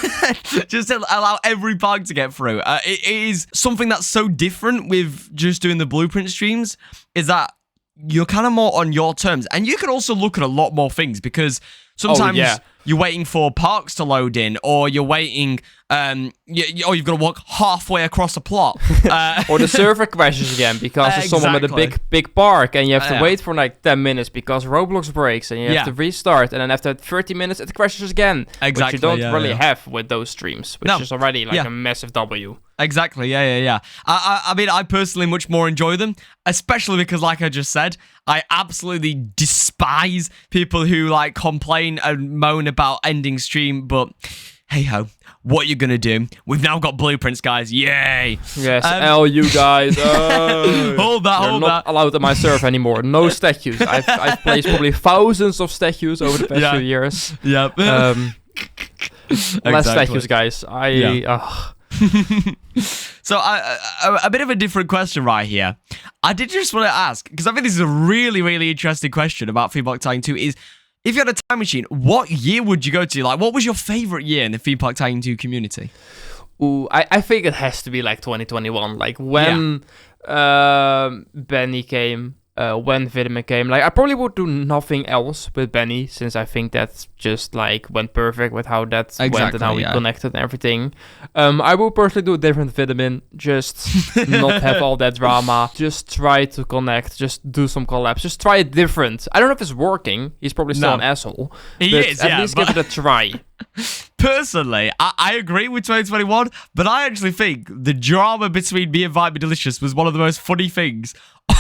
Speaker 1: just to allow every park to get through. It is something that's so different with just doing the blueprint streams, is that you're kind of more on your terms, and you can also look at a lot more things, because sometimes you're waiting for parks to load in, or you're waiting, or you've got to walk halfway across a plot.
Speaker 2: Or the server crashes again because there's someone with a big park, and you have to wait for like 10 minutes because Roblox breaks, and you have to restart, and then after 30 minutes it crashes again. Which you don't really have with those streams, which is already like a massive W.
Speaker 1: Exactly, yeah. I mean, I personally much more enjoy them, especially because, like I just said, I absolutely despise people who like complain and moan about ending stream, but hey ho, what you gonna do? We've now got blueprints, guys. Yay!
Speaker 2: Yes, you guys.
Speaker 1: Hold that.
Speaker 2: You're not allowed on my server anymore. No statues. I've placed probably thousands of statues over the past few years.
Speaker 1: Yep.
Speaker 2: Less statues, guys.
Speaker 1: So a bit of a different question right here. I did just want to ask, because I think this is a really, really interesting question about Theme Park Tycoon 2, is if you had a time machine, what year would you go to? Like, what was your favorite year in the Theme Park Tycoon 2 community?
Speaker 2: Ooh, I think it has to be like 2021, like when Benny came, when 𝗏𝗏𝗀𝗏 came. Like, I probably would do nothing else with Benny, since I think that's just like went perfect with how that went and how we connected and everything. I would personally do a different 𝗏𝗏𝗏𝗏, just not have all that drama, just try to connect, just do some collabs, just try it different. I don't know if it's working. He's probably still an asshole.
Speaker 1: He is,
Speaker 2: at least give it a try.
Speaker 1: Personally, I agree with 2021, but I actually think the drama between me and 𝗦𝗏𝗏𝗏𝗏 was one of the most funny things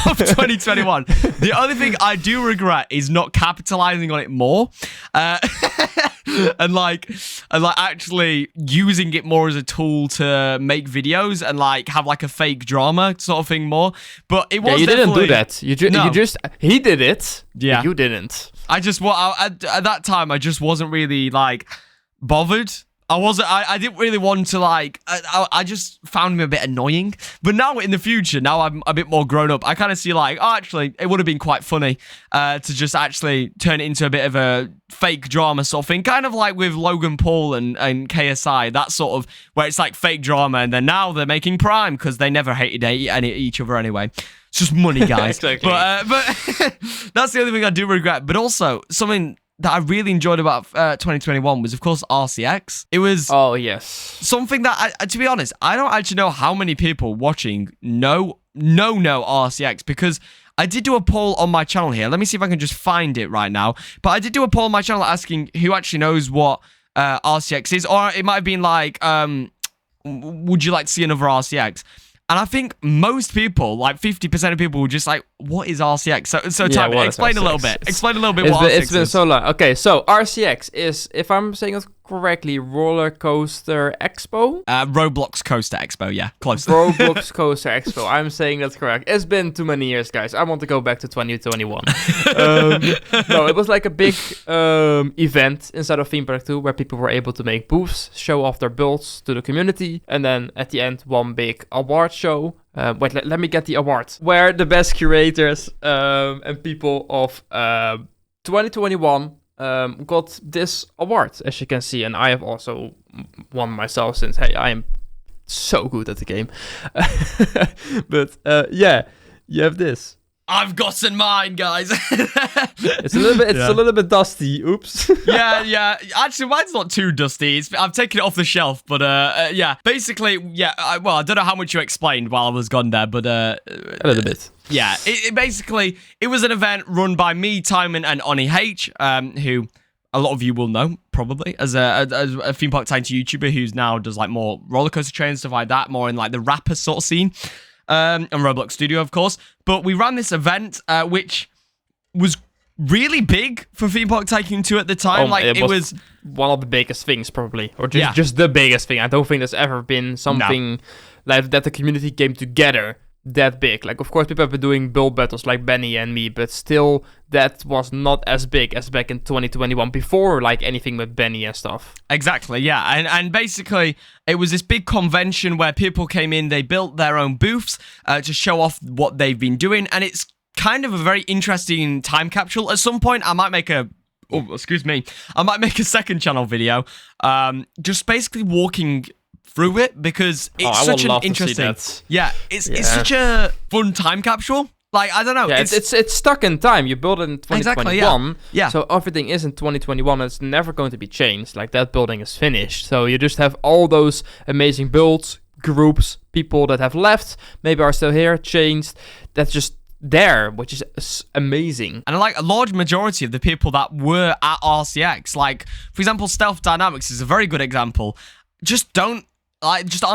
Speaker 1: of 2021. The only thing I do regret is not capitalizing on it more, and like actually using it more as a tool to make videos and like have like a fake drama sort of thing more. But it was
Speaker 2: you didn't do that. You just he did it. Yeah, you didn't.
Speaker 1: I just at that time I just wasn't really like bothered. I didn't really want to like, I just found him a bit annoying. But now in the future, now I'm a bit more grown up, I kind of see like, oh, actually, it would have been quite funny to just actually turn it into a bit of a fake drama sort of thing. Kind of like with Logan Paul and KSI, that sort of, where it's like fake drama, and then now they're making Prime because they never hated each other anyway. It's just money, guys.
Speaker 2: Exactly.
Speaker 1: But that's the only thing I do regret. But also, something that I really enjoyed about 2021 was, of course, RCX. It was something that, to be honest, I don't actually know how many people watching know RCX, because I did do a poll on my channel here. Let me see if I can just find it right now. But I did do a poll on my channel asking who actually knows what RCX is, or it might have been like, would you like to see another RCX? And I think most people, like 50% of people, were just like, what is RCX? So Thijmen, explain a little bit. Explain a little bit what RCX is.
Speaker 2: It's been so long. Okay, so RCX is, if I'm saying it correctly, Roller Coaster Expo?
Speaker 1: Roblox Coaster Expo, yeah. Close.
Speaker 2: Roblox Coaster Expo. I'm saying that's correct. It's been too many years, guys. I want to go back to 2021. No, it was like a big event inside of Theme Park 2 where people were able to make booths, show off their builds to the community, and then at the end, one big award show. Wait, let me get the award. Where the best curators and people of 2021 got this award, as you can see. And I have also won myself, since, hey, I am so good at the game. But yeah, you have this.
Speaker 1: I've gotten mine, guys.
Speaker 2: It's a little bit dusty. Oops.
Speaker 1: yeah. Actually, mine's not too dusty. I've taken it off the shelf, but yeah. Basically, yeah. I don't know how much you explained while I was gone there, but a
Speaker 2: little bit.
Speaker 1: Yeah. It basically, it was an event run by me, Thijmen, and 𝗍𝗏𝗏𝗏𝗏, who a lot of you will know probably as a Theme Park Tycoon YouTuber who's now does like more roller coaster training, stuff like that, more in like the rapper sort of scene. And Roblox Studio, of course. But we ran this event, which was really big for Theme Park Tycoon 2 at the time. It was
Speaker 2: one of the biggest things, probably. Or just the biggest thing. I don't think there's ever been something like that the community came together that big. Like, of course, people have been doing build battles like Benny and me, but still, that was not as big as back in 2021 before, like, anything with Benny and stuff.
Speaker 1: Exactly, yeah. And basically, it was this big convention where people came in, they built their own booths to show off what they've been doing, and it's kind of a very interesting time capsule. At some point, I might make a second channel video, just basically walking through it, because it's such an interesting, it's such a fun time capsule. Like, I don't know.
Speaker 2: Yeah, it's stuck in time. You built it in 2021.
Speaker 1: Exactly, yeah.
Speaker 2: So everything is in 2021 and it's never going to be changed. Like, that building is finished. So you just have all those amazing builds, groups, people that have left, maybe are still here, changed. That's just there, which is amazing.
Speaker 1: And like a large majority of the people that were at RCX, like, for example, Stealth Dynamics is a very good example, just aren't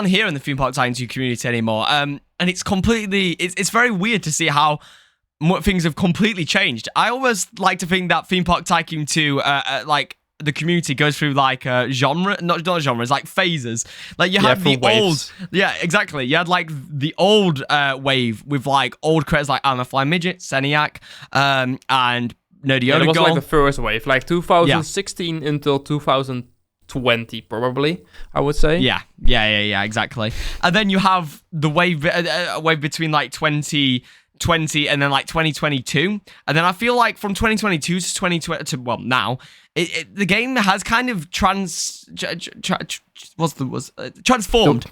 Speaker 1: here in the Theme Park Tycoon 2 community anymore. And it's completely, it's very weird to see how things have completely changed. I always like to think that Theme Park Tycoon 2, like, the community goes through like not genres, like phases. Like you had the
Speaker 2: waves.
Speaker 1: old, exactly. You had like the old wave with like old creators like 𝗟𝗡, Seniac, and 𝗦𝘂𝗀𝗽𝗀𝗃.
Speaker 2: It was like the first wave, like 2016 until 2020, probably, I would say.
Speaker 1: Yeah, exactly. And then you have the wave between like 2020 and then like 2022, and then I feel like from 2022 to 2020 to now, the game has kind of transformed.
Speaker 2: Transformed.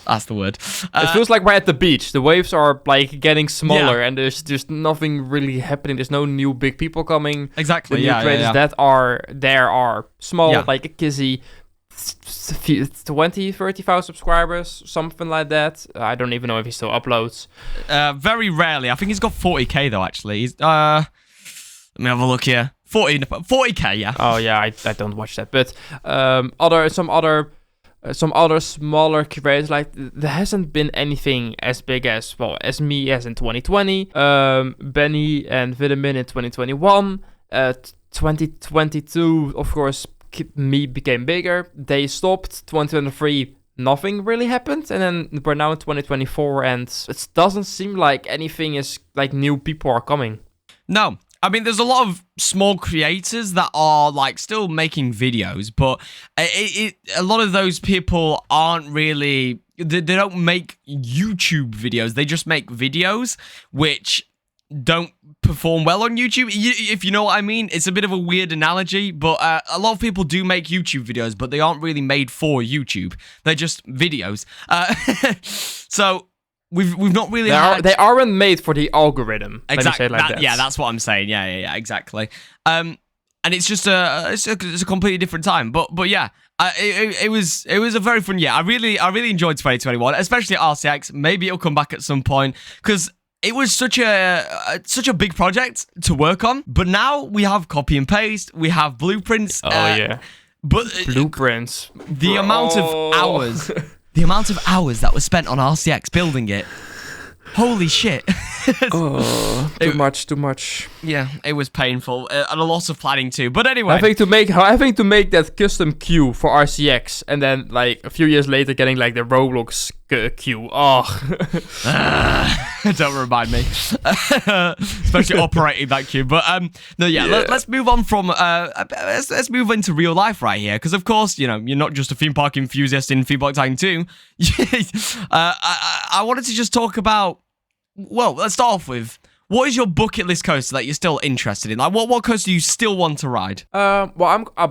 Speaker 1: That's the word.
Speaker 2: It feels like we're at the beach. The waves are like getting smaller, and there's just nothing really happening. There's no new big people coming. Exactly. The new creators that are there are small, like 𝗟𝗍𝗁𝗍, 20-30,000 subscribers, something like that. I don't even know if he still uploads.
Speaker 1: Very rarely. I think he's got 40k though. Actually, he's let me have a look here. 40k, yeah.
Speaker 2: Oh yeah, I don't watch that, but some other smaller creators, like there hasn't been anything as big as me as in 2020, Benny and Vitamin in 2021, 2022 of course me became bigger. They stopped. 2023 nothing really happened, and then we're now in 2024 and it doesn't seem like anything is like new people are coming.
Speaker 1: No. I mean, there's a lot of small creators that are like still making videos, but a lot of those people aren't really, they don't make YouTube videos. They just make videos which don't perform well on YouTube, if you know what I mean. It's a bit of a weird analogy, but a lot of people do make YouTube videos, but they aren't really made for YouTube. They're just videos. So we've not really
Speaker 2: they aren't made for the algorithm.
Speaker 1: Exactly.
Speaker 2: Like that.
Speaker 1: Yeah, that's what I'm saying. Yeah, exactly. And it's just it's a completely different time. But yeah, it was a very fun year. I really enjoyed 2021, especially at RCX. Maybe it'll come back at some point because it was such a big project to work on. But now we have copy and paste. We have blueprints.
Speaker 2: Yeah.
Speaker 1: But
Speaker 2: blueprints.
Speaker 1: The amount of hours. The amount of hours that was spent on RCX building it. Holy shit.
Speaker 2: Too much.
Speaker 1: Yeah, it was painful. And a lot of planning too. But anyway.
Speaker 2: Having to make that custom queue for RCX and then like a few years later getting like the Roblox queue.
Speaker 1: Don't remind me. Especially operating that queue. But no, let's move on from let's move into real life right here. Because of course, you know, you're not just a theme park enthusiast in Theme Park Tycoon 2. I wanted to just talk about, well, let's start off with, what is your bucket list coaster that you're still interested in? Like, what coaster do you still want to ride?
Speaker 2: Well, I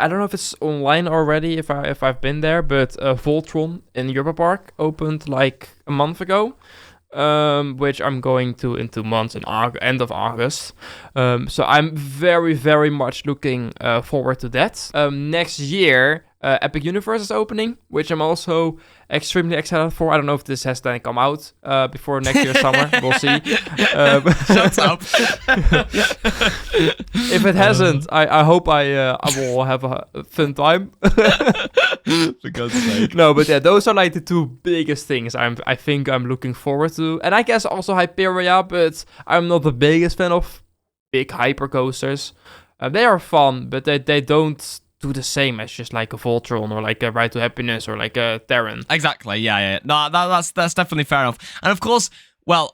Speaker 2: don't know if it's online already, if I've been there, but Voltron in 𝗟𝗶𝘀 opened like a month ago, which I'm going to in 2 months in end of August. So I'm very, very much looking forward to that. Next year, Epic Universe is opening, which I'm also extremely excited for. I don't know if this has then come out before next year's summer. We'll see.
Speaker 1: Shut up.
Speaker 2: If it hasn't, I hope I will have a fun time.
Speaker 1: For God's sake.
Speaker 2: No, but yeah, those are like the two biggest things I think I'm looking forward to. And I guess also Hyperia, but I'm not the biggest fan of big hypercoasters. They are fun, but they don't do the same as just like a Voltron or like a Ride to Happiness or like a Terran.
Speaker 1: Exactly, yeah. No, that's definitely fair enough. And of course, well,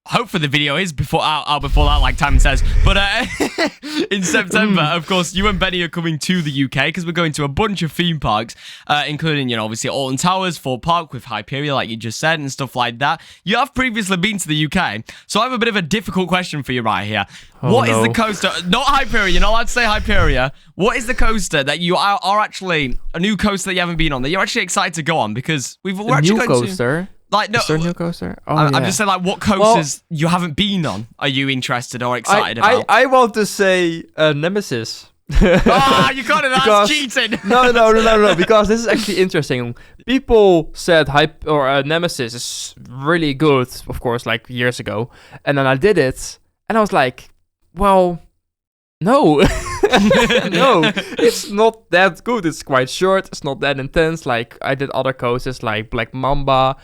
Speaker 1: hopefully the video is before that, like Thijmen says. But in September, of course, you and Benny are coming to the UK because we're going to a bunch of theme parks, including, you know, obviously Alton Towers, Fort Park with Hyperia, like you just said, and stuff like that. You have previously been to the UK, so I have a bit of a difficult question for you right here. What is the coaster? Not Hyperia. You're not allowed to say Hyperia. What is the coaster that you are actually a new coaster that you haven't been on that you're actually excited to go on? Because we're actually
Speaker 2: new
Speaker 1: going
Speaker 2: coaster.
Speaker 1: Like, no,
Speaker 2: is there a new coaster? Oh,
Speaker 1: I'm just saying, like, what coasters you haven't been on are you interested or excited about?
Speaker 2: I want to say Nemesis.
Speaker 1: You got it. That's cheating.
Speaker 2: No. Because this is actually interesting. People said Nemesis is really good, of course, like years ago, and then I did it, and I was like, well, no, no, it's not that good. It's quite short. It's not that intense. Like I did other coasters like Black Mamba,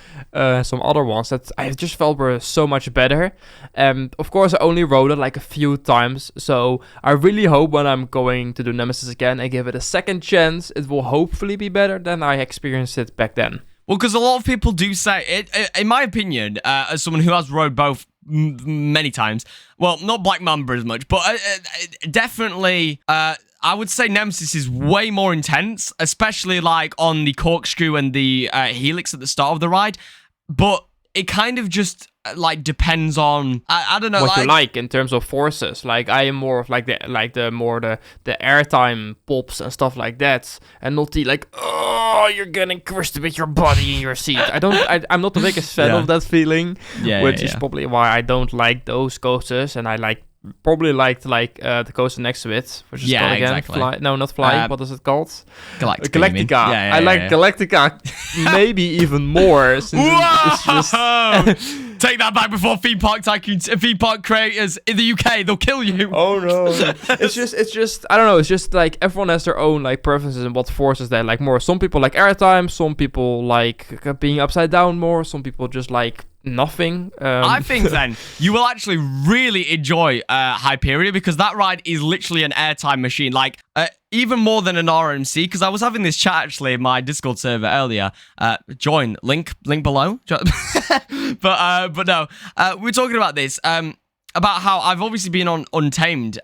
Speaker 2: some other ones that I just felt were so much better. Of course, I only rode it like a few times, so I really hope when I'm going to do Nemesis again, I give it a second chance. It will hopefully be better than I experienced it back then.
Speaker 1: Well, because a lot of people do say it. In my opinion, as someone who has rode both many times, well, not Black Mamba as much, but definitely, I would say Nemesis is way more intense, especially like on the corkscrew and the helix at the start of the ride. But it kind of just like depends on I don't know
Speaker 2: what you like in terms of forces. Like I am more of like the airtime pops and stuff like that, and not the like, oh, you're getting crushed with your body in your seat. I'm not the biggest fan of that feeling, which is probably why I don't like those coasters, and I probably liked the coaster next to it, which is called again
Speaker 1: exactly.
Speaker 2: Fly. What is it called?
Speaker 1: Galactica.
Speaker 2: I like Galactica maybe even more. Since it's just
Speaker 1: take that back before theme park creators in the UK, they'll kill you.
Speaker 2: Oh no! it's just I don't know. It's just like everyone has their own like preferences and what forces they like more. Some people like airtime. Some people like being upside down more. Some people just like nothing.
Speaker 1: I think then you will actually really enjoy Hyperia, because that ride is literally an airtime machine, like even more than an RMC. Because I was having this chat actually in my Discord server earlier. Join, link below. but no, we're talking about this about how I've obviously been on Untamed in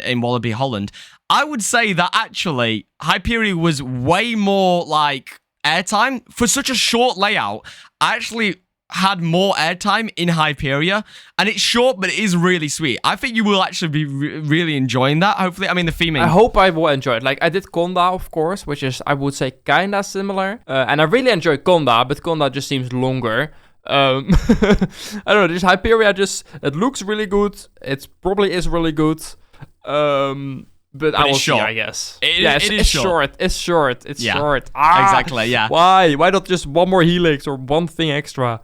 Speaker 1: 𝗏𝗏𝗀𝗁𝗏, Holland. I would say that actually Hyperia was way more like airtime for such a short layout. I actually had more airtime in Hyperia, and it's short, but it is really sweet. I think you will actually be really enjoying that, hopefully. I mean, the theming.
Speaker 2: I hope I will enjoy it. Like, I did Conda, of course, which is, I would say, kind of similar. And I really enjoy Conda, but Conda just seems longer. I don't know, this Hyperia it looks really good. It probably is really good. But I will see, I guess. It's short. It's short.
Speaker 1: Exactly, yeah.
Speaker 2: Why? Why not just one more helix or one thing extra?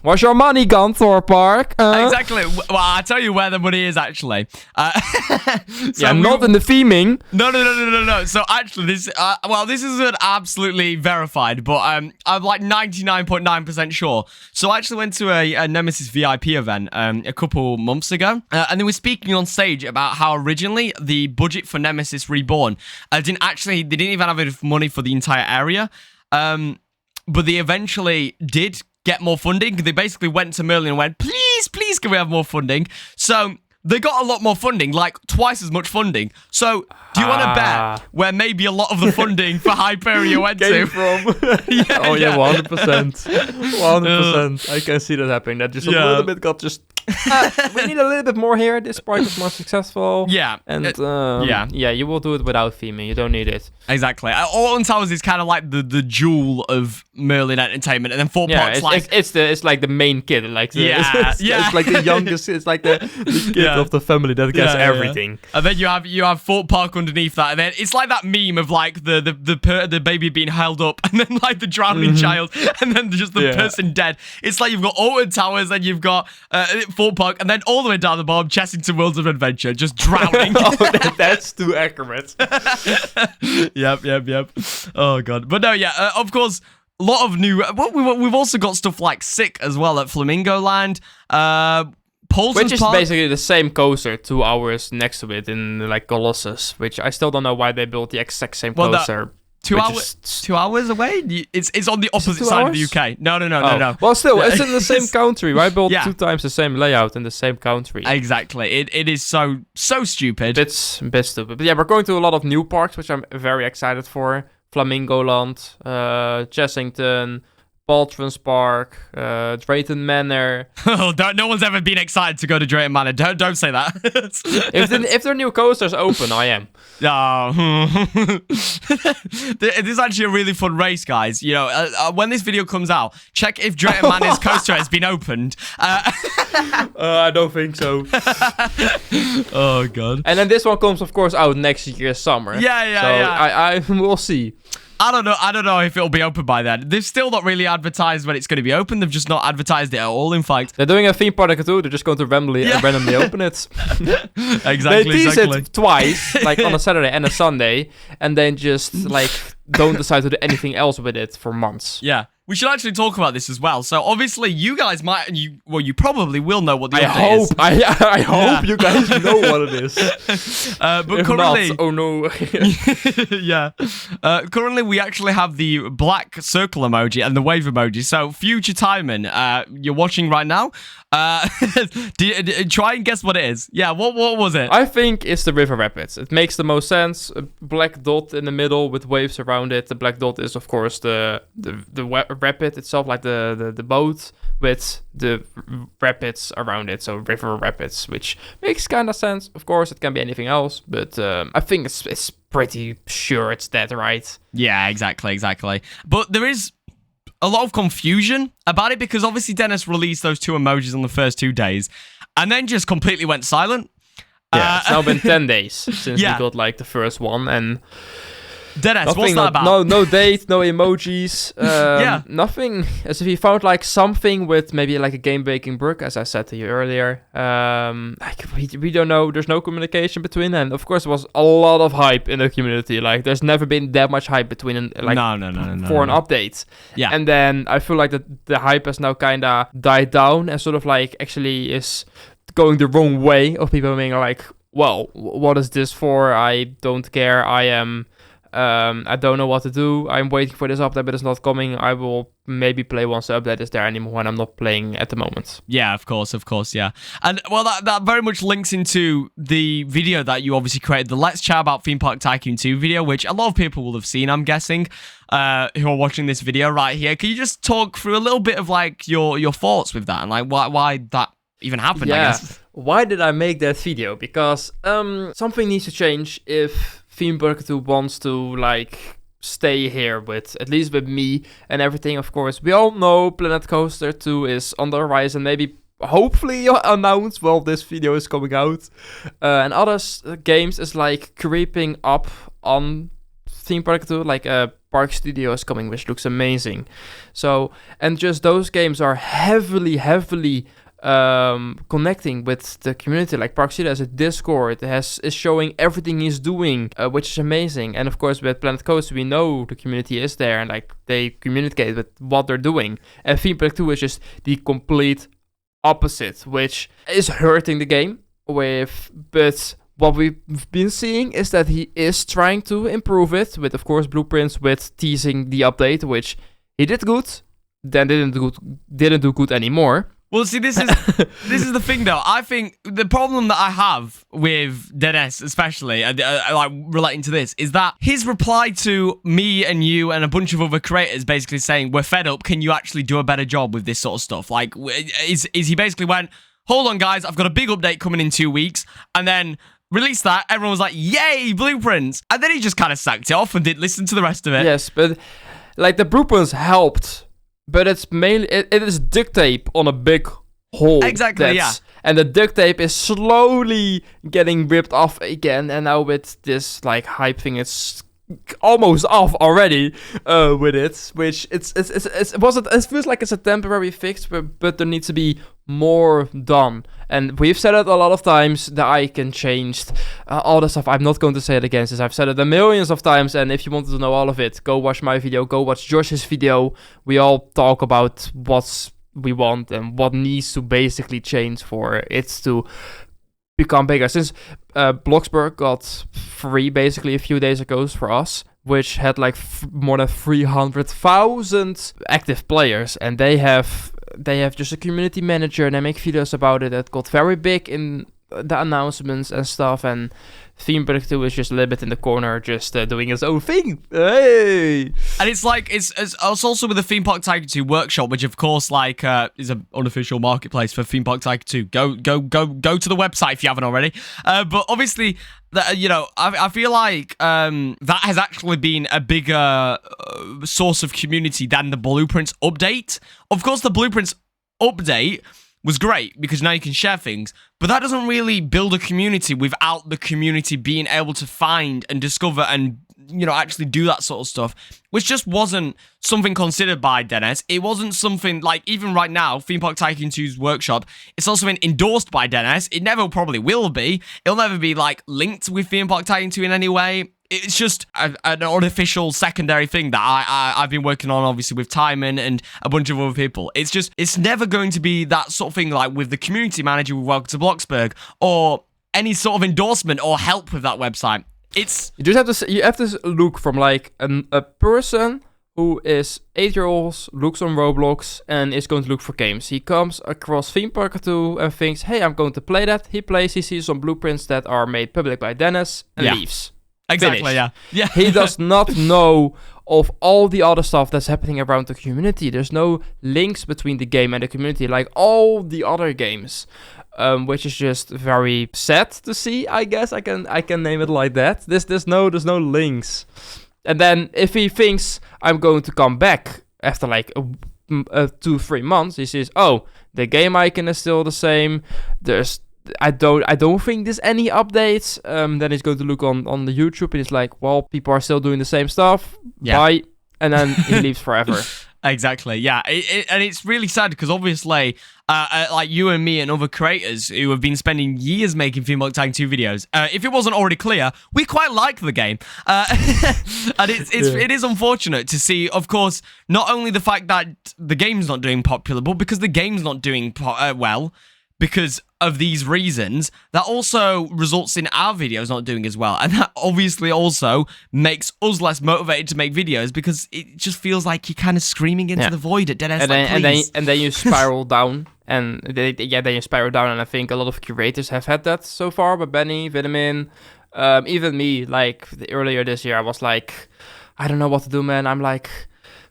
Speaker 2: Where's your money gone, Thor Park?
Speaker 1: Exactly. Well, I'll tell you where the money is, actually.
Speaker 2: Not in the theming.
Speaker 1: No. So, actually, this isn't absolutely verified, but I'm like 99.9% sure. So, I actually went to a Nemesis VIP event a couple months ago, and they were speaking on stage about how originally the budget for Nemesis Reborn they didn't even have enough money for the entire area, but they eventually did get more funding. They basically went to Merlin and went, please, can we have more funding? So they got a lot more funding, like twice as much funding. So do you want to bet where maybe a lot of the funding for Hyperia went
Speaker 2: came
Speaker 1: to?
Speaker 2: From? 100%. 100%. I can see that happening. That just a little bit got just... we need a little bit more here. This part is more successful.
Speaker 1: Yeah.
Speaker 2: And you will do it without theming. You don't need it.
Speaker 1: Exactly. Alton Towers is kind of like the jewel of Merlin Entertainment, and then Thor Park's
Speaker 2: it's like the main kid. Like it's like the youngest. It's like the kid of the family that gets everything.
Speaker 1: And then you have Thor Park underneath that, and then it's like that meme of like the baby being held up, and then like the drowning child, and then just the person dead. It's like you've got Alton Towers, then you've got Thor Park, and then all the way down the bottom, Chessington Worlds of Adventure, just drowning.
Speaker 2: That's too accurate.
Speaker 1: Yep. Oh god, but no, of course. A lot of new... we've also got stuff like Sick as well at Flamingo Land.
Speaker 2: Which is basically the same coaster 2 hours next to it in like Colossus, which I still don't know why they built the exact same coaster.
Speaker 1: 2 hours away? It's on the opposite side of the UK. No.
Speaker 2: Well, still, it's in the same country. I built 2 times the same layout in the same country.
Speaker 1: Exactly. It is so stupid.
Speaker 2: It's a bit stupid. But yeah, we're going to a lot of new parks, which I'm very excited for. Flamingo Land, Chessington, Baltrans Park, Drayton Manor.
Speaker 1: Oh, no one's ever been excited to go to Drayton Manor. Don't say that.
Speaker 2: if their new coasters open, I am.
Speaker 1: It is actually a really fun race, guys. You know, when this video comes out, check if Drayton Manor's coaster has been opened.
Speaker 2: I don't think so.
Speaker 1: Oh god.
Speaker 2: And then this one comes, of course, out next year summer.
Speaker 1: Yeah.
Speaker 2: I will see.
Speaker 1: I don't know if it'll be open by then. They've still not really advertised when it's going to be open. They've just not advertised it at all, in fact.
Speaker 2: They're doing a theme park too. They're just going to randomly open it.
Speaker 1: Exactly.
Speaker 2: They tease it twice, like on a Saturday and a Sunday, and then just like don't decide to do anything else with it for months.
Speaker 1: Yeah. We should actually talk about this as well. So obviously, you guys you probably will know what the update is.
Speaker 2: I hope you guys know what it is.
Speaker 1: But
Speaker 2: if
Speaker 1: currently,
Speaker 2: not, oh no.
Speaker 1: Yeah. Currently, we actually have the black circle emoji and the wave emoji. So, future Thijmen, you're watching right now. Try and guess what it is. Yeah. What was it?
Speaker 2: I think it's the river rapids. It makes the most sense. A black dot in the middle with waves around it. The black dot is, of course, the rapid itself, like the boat with the rapids around it, so river rapids, which makes kind of sense. Of course, it can be anything else, but I think it's pretty sure it's that, right?
Speaker 1: Yeah, exactly. But there is a lot of confusion about it because obviously Dennis released those two emojis on the first 2 days and then just completely went silent.
Speaker 2: Yeah, it's now been 10 days since we got like the first one, and
Speaker 1: Dennis, what's that about?
Speaker 2: No date, no emojis, nothing. As if he found like something with maybe like a game breaking bug, as I said to you earlier. Like we don't know. There's no communication between them. Of course, there was a lot of hype in the community. Like there's never been that much hype between for an update.
Speaker 1: Yeah,
Speaker 2: and then I feel like the hype has now kind of died down and sort of like actually is going the wrong way of people being like, well, what is this for? I don't care. I don't know what to do. I'm waiting for this update, but it's not coming. I will maybe play once the update is there anymore, and I'm not playing at the moment.
Speaker 1: Yeah, of course, yeah. And, well, that very much links into the video that you obviously created, the Let's Chat About Theme Park Tycoon 2 video, which a lot of people will have seen, I'm guessing, who are watching this video right here. Can you just talk through a little bit of, like, your thoughts with that, and, like, why that even happened, I guess?
Speaker 2: Why did I make that video? Because something needs to change if Theme Park 2 wants to like stay here with at least with me and everything. Of course, we all know Planet Coaster 2 is on the horizon. Maybe, hopefully, announced while this video is coming out. And other games is like creeping up on Theme Park 2. Like Park Studio is coming, which looks amazing. So, and just those games are heavily connecting with the community. Like Park Studio has a Discord, is showing everything he's doing, which is amazing. And of course, with Planet Coaster, we know the community is there and like they communicate with what they're doing. And Theme Park 2 is just the complete opposite, which is hurting the game. But what we've been seeing is that he is trying to improve it with, of course, blueprints, with teasing the update, which he did good, then didn't do good anymore.
Speaker 1: Well, see, this is the thing, though. I think the problem that I have with Dennis, especially, like relating to this, is that his reply to me and you and a bunch of other creators basically saying, we're fed up, can you actually do a better job with this sort of stuff? Like, is he basically went, hold on, guys, I've got a big update coming in 2 weeks, and then released that, everyone was like, yay, blueprints! And then he just kind of sacked it off and didn't listen to the rest of it.
Speaker 2: Yes, but, like, the blueprints helped. But it's mainly, it is duct tape on a big hole.
Speaker 1: Exactly, yeah.
Speaker 2: And the duct tape is slowly getting ripped off again. And now with this, like, hype thing, it's almost off already with it. Which, it feels like it's a temporary fix, but there needs to be more done. And we've said it a lot of times, the icon changed, all the stuff. I'm not going to say it again, since I've said it a millions of times, and if you wanted to know all of it, go watch my video, go watch Josh's video. We all talk about what we want and what needs to basically change for it to become bigger. Since Bloxburg got free basically a few days ago for us, which had like more than 300,000 active players, and they have just a community manager and they make videos about it that got very big in the announcements and stuff, and 𝗬𝗏𝗀𝗁 is just a little bit in the corner, just doing his own thing. Hey!
Speaker 1: And it's like, it's also with the 𝗬𝗏𝗀𝗀𝗁𝐴𝗃 workshop, which of course, like, is an unofficial marketplace for 𝗬𝗏𝗀𝗀𝗁. Go to the website if you haven't already. But obviously, you know, I feel like that has actually been a bigger source of community than the Blueprints update. Of course, the Blueprints update was great because now you can share things, but that doesn't really build a community without the community being able to find and discover and, you know, actually do that sort of stuff, which just wasn't something considered by 𝗏𝗏𝗏. It wasn't something, like, even right now, Theme Park Tycoon 2's workshop, it's also been endorsed by 𝗏𝗏𝗏. It never probably will be. It'll never be, like, linked with Theme Park Tycoon 2 in any way. It's just an unofficial secondary thing that I've been working on, obviously, with Thijmen and a bunch of other people. It's just, it's never going to be that sort of thing like with the community manager with Welcome to Bloxburg or any sort of endorsement or help with that website. It's...
Speaker 2: You have to look from, like, a person who is 8 years old, looks on Roblox, and is going to look for games. He comes across Theme Park 2 and thinks, hey, I'm going to play that. He plays, he sees some blueprints that are made public by 𝗏𝗏𝗏 and leaves.
Speaker 1: Exactly, yeah.
Speaker 2: He does not know of all the other stuff that's happening around the community. There's no links between the game and the community like all the other games, which is just very sad to see. I guess I can name it like that. There's no links. And then if he thinks I'm going to come back after like 2-3 months, he says, oh, the game icon is still the same. I don't think there's any updates. Then he's going to look on the YouTube and he's like, well, people are still doing the same stuff. Yeah. Bye. And then he leaves forever.
Speaker 1: Exactly, yeah. And it's really sad because obviously, like you and me and other creators who have been spending years making Theme Park Tycoon 2 videos, if it wasn't already clear, we quite like the game. And it is unfortunate to see, of course, not only the fact that the game's not doing popular, but because the game's not doing well, because of these reasons, that also results in our videos not doing as well. And that obviously also makes us less motivated to make videos because it just feels like you're kind of screaming into the void at 𝗏𝗏𝗏.
Speaker 2: And then you spiral down. And then you spiral down. And I think a lot of curators have had that so far. But Benny, Vitamin, even me, like earlier this year, I was like, I don't know what to do, man. I'm like,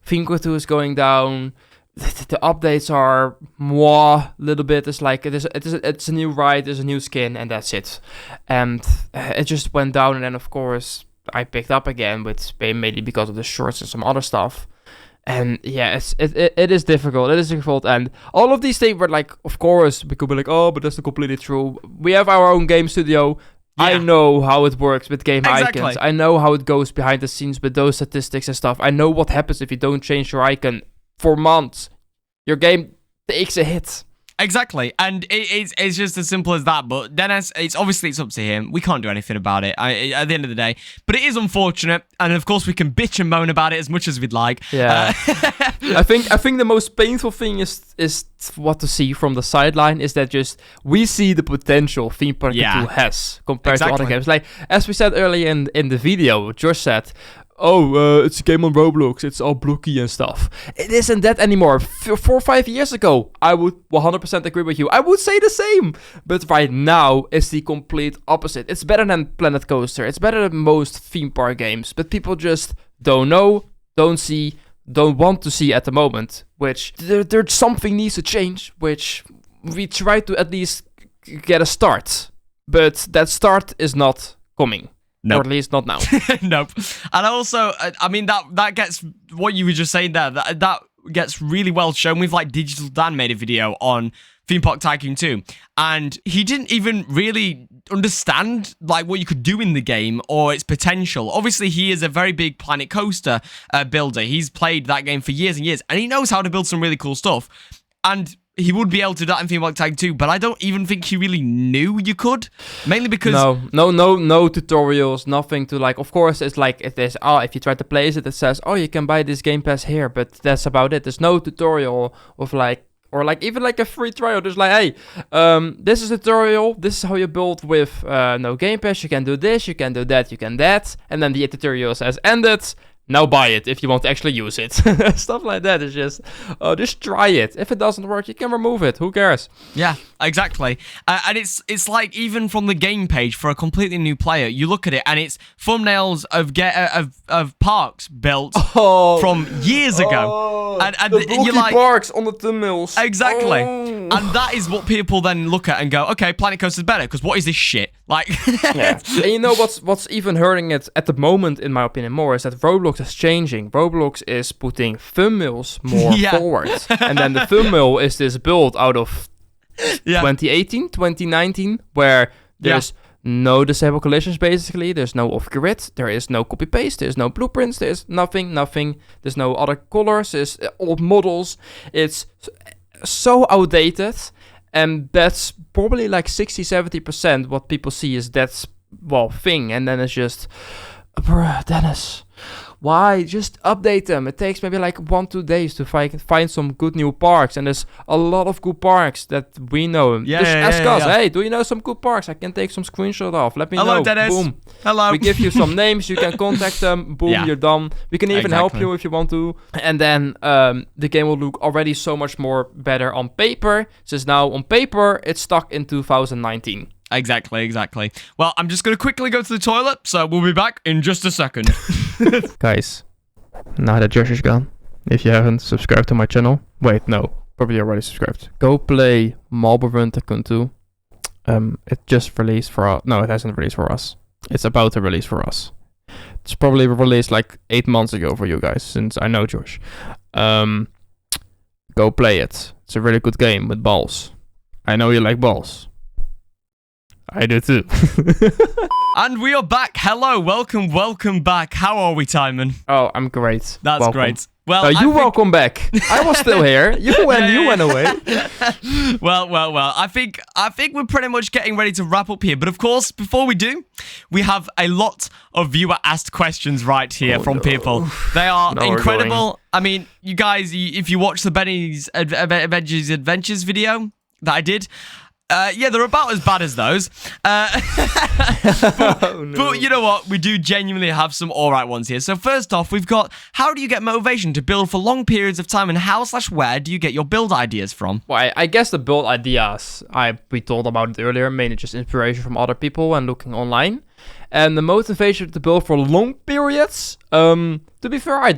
Speaker 2: Theme Park 2 is going down. The updates are a little bit. It's like it's a new ride, there's a new skin, and that's it. And it just went down, and then of course I picked up again, with mainly because of the shorts and some other stuff. And yeah, it is difficult. It is difficult, and all of these things were like, of course, we could be like, oh, but that's not completely true. We have our own game studio. Yeah. I know how it works with game icons. I know how it goes behind the scenes with those statistics and stuff. I know what happens if you don't change your icon for months. Your game takes a hit.
Speaker 1: Exactly, and it's just as simple as that. But 𝗏𝗏𝗏, it's up to him. We can't do anything about it at the end of the day. But it is unfortunate, and of course we can bitch and moan about it as much as we'd like.
Speaker 2: Yeah, I think the most painful thing is what to see from the sideline is that just we see the potential Theme Park 2 has compared to other games. Like as we said earlier in the video, Josh said, oh, it's a game on Roblox, it's all blocky and stuff. It isn't that anymore. 4 or 5 years ago, I would 100% agree with you. I would say the same. But right now, it's the complete opposite. It's better than Planet Coaster. It's better than most theme park games. But people just don't know, don't see, don't want to see at the moment. Which, there's something needs to change, which we try to at least get a start. But that start is not coming. Nope. Or at least not now.
Speaker 1: Nope. And also, I mean, that gets what you were just saying there. That gets really well shown with like Digital Dan made a video on Theme Park Tycoon 2, and he didn't even really understand like what you could do in the game or its potential. Obviously, he is a very big Planet Coaster builder. He's played that game for years and years, and he knows how to build some really cool stuff. And he would be able to do that in Theme Park Tycoon 2, but I don't even think he really knew you could. Mainly because... No tutorials, nothing to like... Of course, it's like, if you try to place it, it says, oh, you can buy this Game Pass here, but that's about it. There's no tutorial of like... Or like even like a free trial. There's like, hey, this is a tutorial. This is how you build with no Game Pass. You can do this, you can do that, you can that. And then the tutorial says ended.
Speaker 2: now buy it if you want to actually use it. Stuff like that is just try it. If it doesn't work, you can remove it. Who cares?
Speaker 1: Yeah, exactly. And it's like, even from the game page for a completely new player, you look at it and it's thumbnails of parks built from years ago. And
Speaker 2: you're like, parks on the thumbnails.
Speaker 1: Exactly. And that is what people then look at and go, okay, Planet Coaster's better, because what is this shit? Like,
Speaker 2: yeah. And you know what's even hurting it at the moment, in my opinion, more is that Roblox is changing. Roblox is putting thumbnails more forward. And then the thumbnail is this build out of 2018, 2019, where there's no disable collisions, basically. There's no off-grid. There is no copy-paste. There's no blueprints. There's nothing. There's no other colors. There's old models. It's so outdated. And that's probably like 60-70% what people see is that, thing. And then it's just, bruh, Dennis, why? Just update them. It takes maybe like 1-2 days to find some good new parks. And there's a lot of good parks that we know. Ask us, hey, do you know some good parks? I can take some screenshot of. Let me know.
Speaker 1: Hello, Dennis.
Speaker 2: Boom.
Speaker 1: Hello.
Speaker 2: We give you some names. You can contact them. Boom, you're done. We can even help you if you want to. And then the game will look already so much more better on paper. Since now on paper, it's stuck in 2019.
Speaker 1: Exactly. Well, I'm just going to quickly go to the toilet, so we'll be back in just a second.
Speaker 2: Guys, now that Josh is gone, if you haven't subscribed to my channel, wait, no, probably already subscribed. Go play 𝗟𝗶𝘀𝘁𝗲 2. It just released for us. No, it hasn't released for us. It's about to release for us. It's probably released like 8 months ago for you guys, since I know Josh. Go play it. It's a really good game with balls. I know you like balls. I do too.
Speaker 1: And we are back. Hello, welcome back. How are we, Thijmen?
Speaker 2: Oh, I'm great.
Speaker 1: That's great. Well,
Speaker 2: welcome back. I was still here. You went away.
Speaker 1: Well. I think we're pretty much getting ready to wrap up here. But of course, before we do, we have a lot of viewer-asked questions right here from people. They are incredible. I mean, you guys, if you watch the Benny's Adventures video that I did, they're about as bad as those. But you know what? We do genuinely have some alright ones here. So first off, we've got, how do you get motivation to build for long periods of time, and how/where do you get your build ideas from?
Speaker 2: Well, I guess the build ideas, we talked about it earlier, mainly just inspiration from other people and looking online. And the motivation to build for long periods, to be fair, I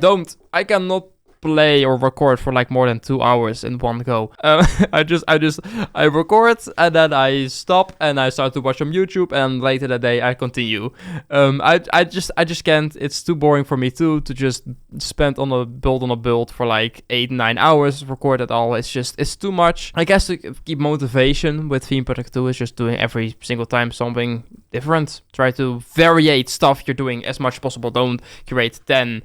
Speaker 2: cannot play or record for like more than 2 hours in one go. I record and then I stop and I start to watch on YouTube, and later that day I continue. I just can't. It's too boring for me to just spend on a build for like 8-9 hours, record it all. It's too much. I guess to keep motivation with 𝗍𝗻𝗀𝗀𝗀 is just doing every single time something different. Try to variate stuff you're doing as much as possible. Don't create 10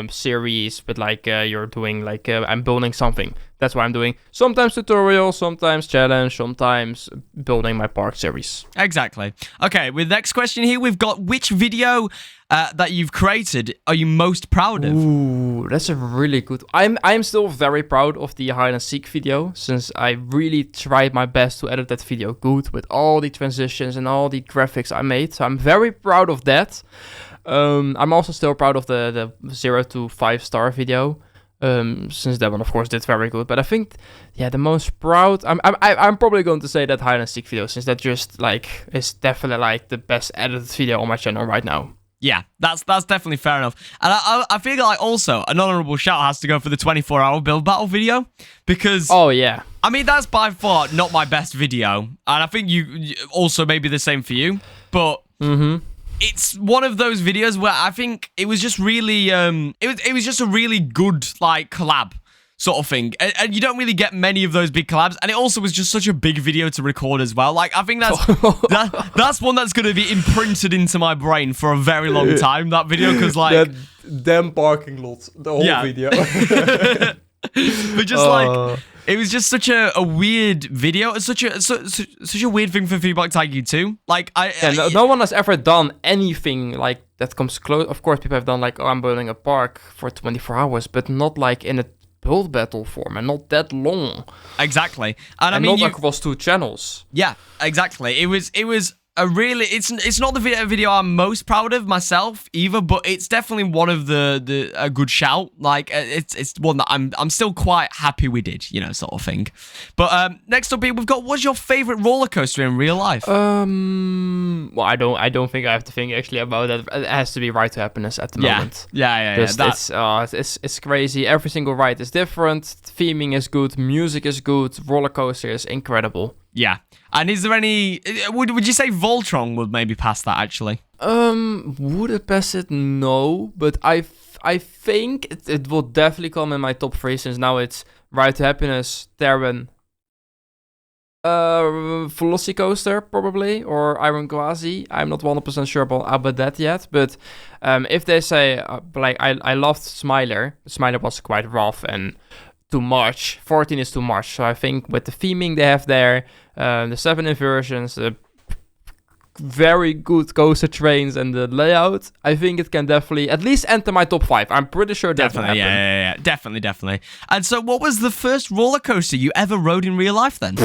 Speaker 2: series, but like you're doing like I'm building something. That's what I'm doing. Sometimes tutorial, sometimes challenge, sometimes building my park series.
Speaker 1: Exactly. Okay, with the next question here, we've got, which video that you've created are you most proud of?
Speaker 2: Ooh, that's a really good. I'm still very proud of the hide and seek video, since I really tried my best to edit that video good with all the transitions and all the graphics I made. So I'm very proud of that. I'm also still proud of the 0 to 5 star video, since that one of course did very good. But I think, the most proud, I'm probably going to say that hide and seek video, since that just like is definitely like the best edited video on my channel right now.
Speaker 1: Yeah, that's definitely fair enough. And I feel like also an honorable shout has to go for the 24-hour build battle video, because I mean, that's by far not my best video, and I think you also maybe the same for you, but it's one of those videos where I think it was just really it was just a really good like collab sort of thing, and you don't really get many of those big collabs, and it also was just such a big video to record as well. Like, I think that's one that's going to be imprinted into my brain for a very long time, that video, because like
Speaker 2: them parking lots, the whole video.
Speaker 1: But just like, it was just such a weird video. It's such a weird thing for 𝗍𝗻𝗀𝗀𝗀𝗀 too. Like,
Speaker 2: no one has ever done anything like that comes close. Of course, people have done like, I'm building a park for 24 hours, but not like in a build battle form, and not that long.
Speaker 1: Exactly. And I mean,
Speaker 2: not across 2 channels.
Speaker 1: Yeah, exactly. It was it's not the video I'm most proud of myself either, but it's definitely one of a good shout. Like it's one that I'm still quite happy we did, you know, sort of thing. But next up here we've got, what's your favorite roller coaster in real life?
Speaker 2: Well, I don't think I have to think actually about that. It has to be Ride to Happiness at the moment.
Speaker 1: Yeah.
Speaker 2: It's crazy. Every single ride is different. Theming is good. Music is good. Roller coaster is incredible.
Speaker 1: Yeah. And is there any... Would you say Voltron would maybe pass that, actually?
Speaker 2: Would it pass it? No. But I think it will definitely come in my top 3, since now it's Ride to Happiness, Terran, Velocicoaster, probably, or Iron Kosii. I'm not 100% sure about that yet. But if they say... like, I loved Smiler. Smiler was quite rough and... too much. 14 is too much. So I think with the theming they have there, the 7 inversions, the very good coaster trains and the layout, I think it can definitely at least enter my top 5. I'm pretty sure that will happen.
Speaker 1: Yeah. Definitely. And so what was the first roller coaster you ever rode in real life then?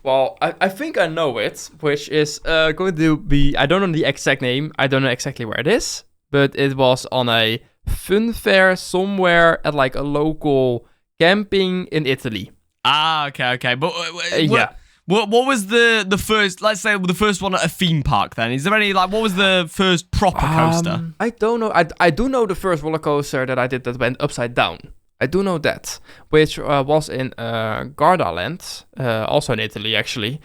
Speaker 2: Well, I think I know it, which is going to be, I don't know the exact name, I don't know exactly where it is, but it was on a fun fair somewhere at like a local camping in Italy.
Speaker 1: Okay. But
Speaker 2: yeah.
Speaker 1: What was the first, let's say the first one at a theme park then? Is there any, like, what was the first proper coaster?
Speaker 2: I don't know. I do know the first roller coaster that I did that went upside down. I do know that, which was in Gardaland, also in Italy actually,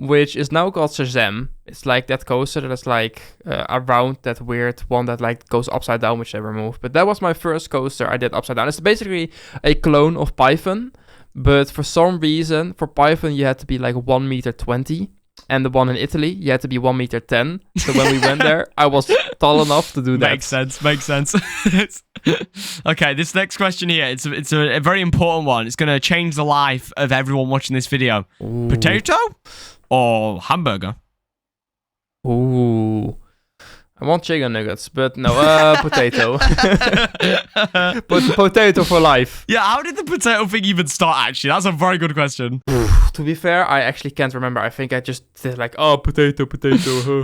Speaker 2: which is now called Shazam. It's like that coaster that is like around that weird one that like goes upside down, which they removed. But that was my first coaster I did upside down. It's basically a clone of Python, but for some reason, for Python you had to be like 1.20 meters. And the one in Italy, you had to be 1.10 meters. So when we went there, I was tall enough to do that.
Speaker 1: Makes sense. Okay, this next question here, it's a very important one. It's going to change the life of everyone watching this video. Ooh. Potato or hamburger?
Speaker 2: Ooh. I want chicken nuggets, but no, potato. But potato for life.
Speaker 1: Yeah, how did the potato thing even start, actually? That's a very good question.
Speaker 2: To be fair, I actually can't remember. I think I just did like, oh, potato.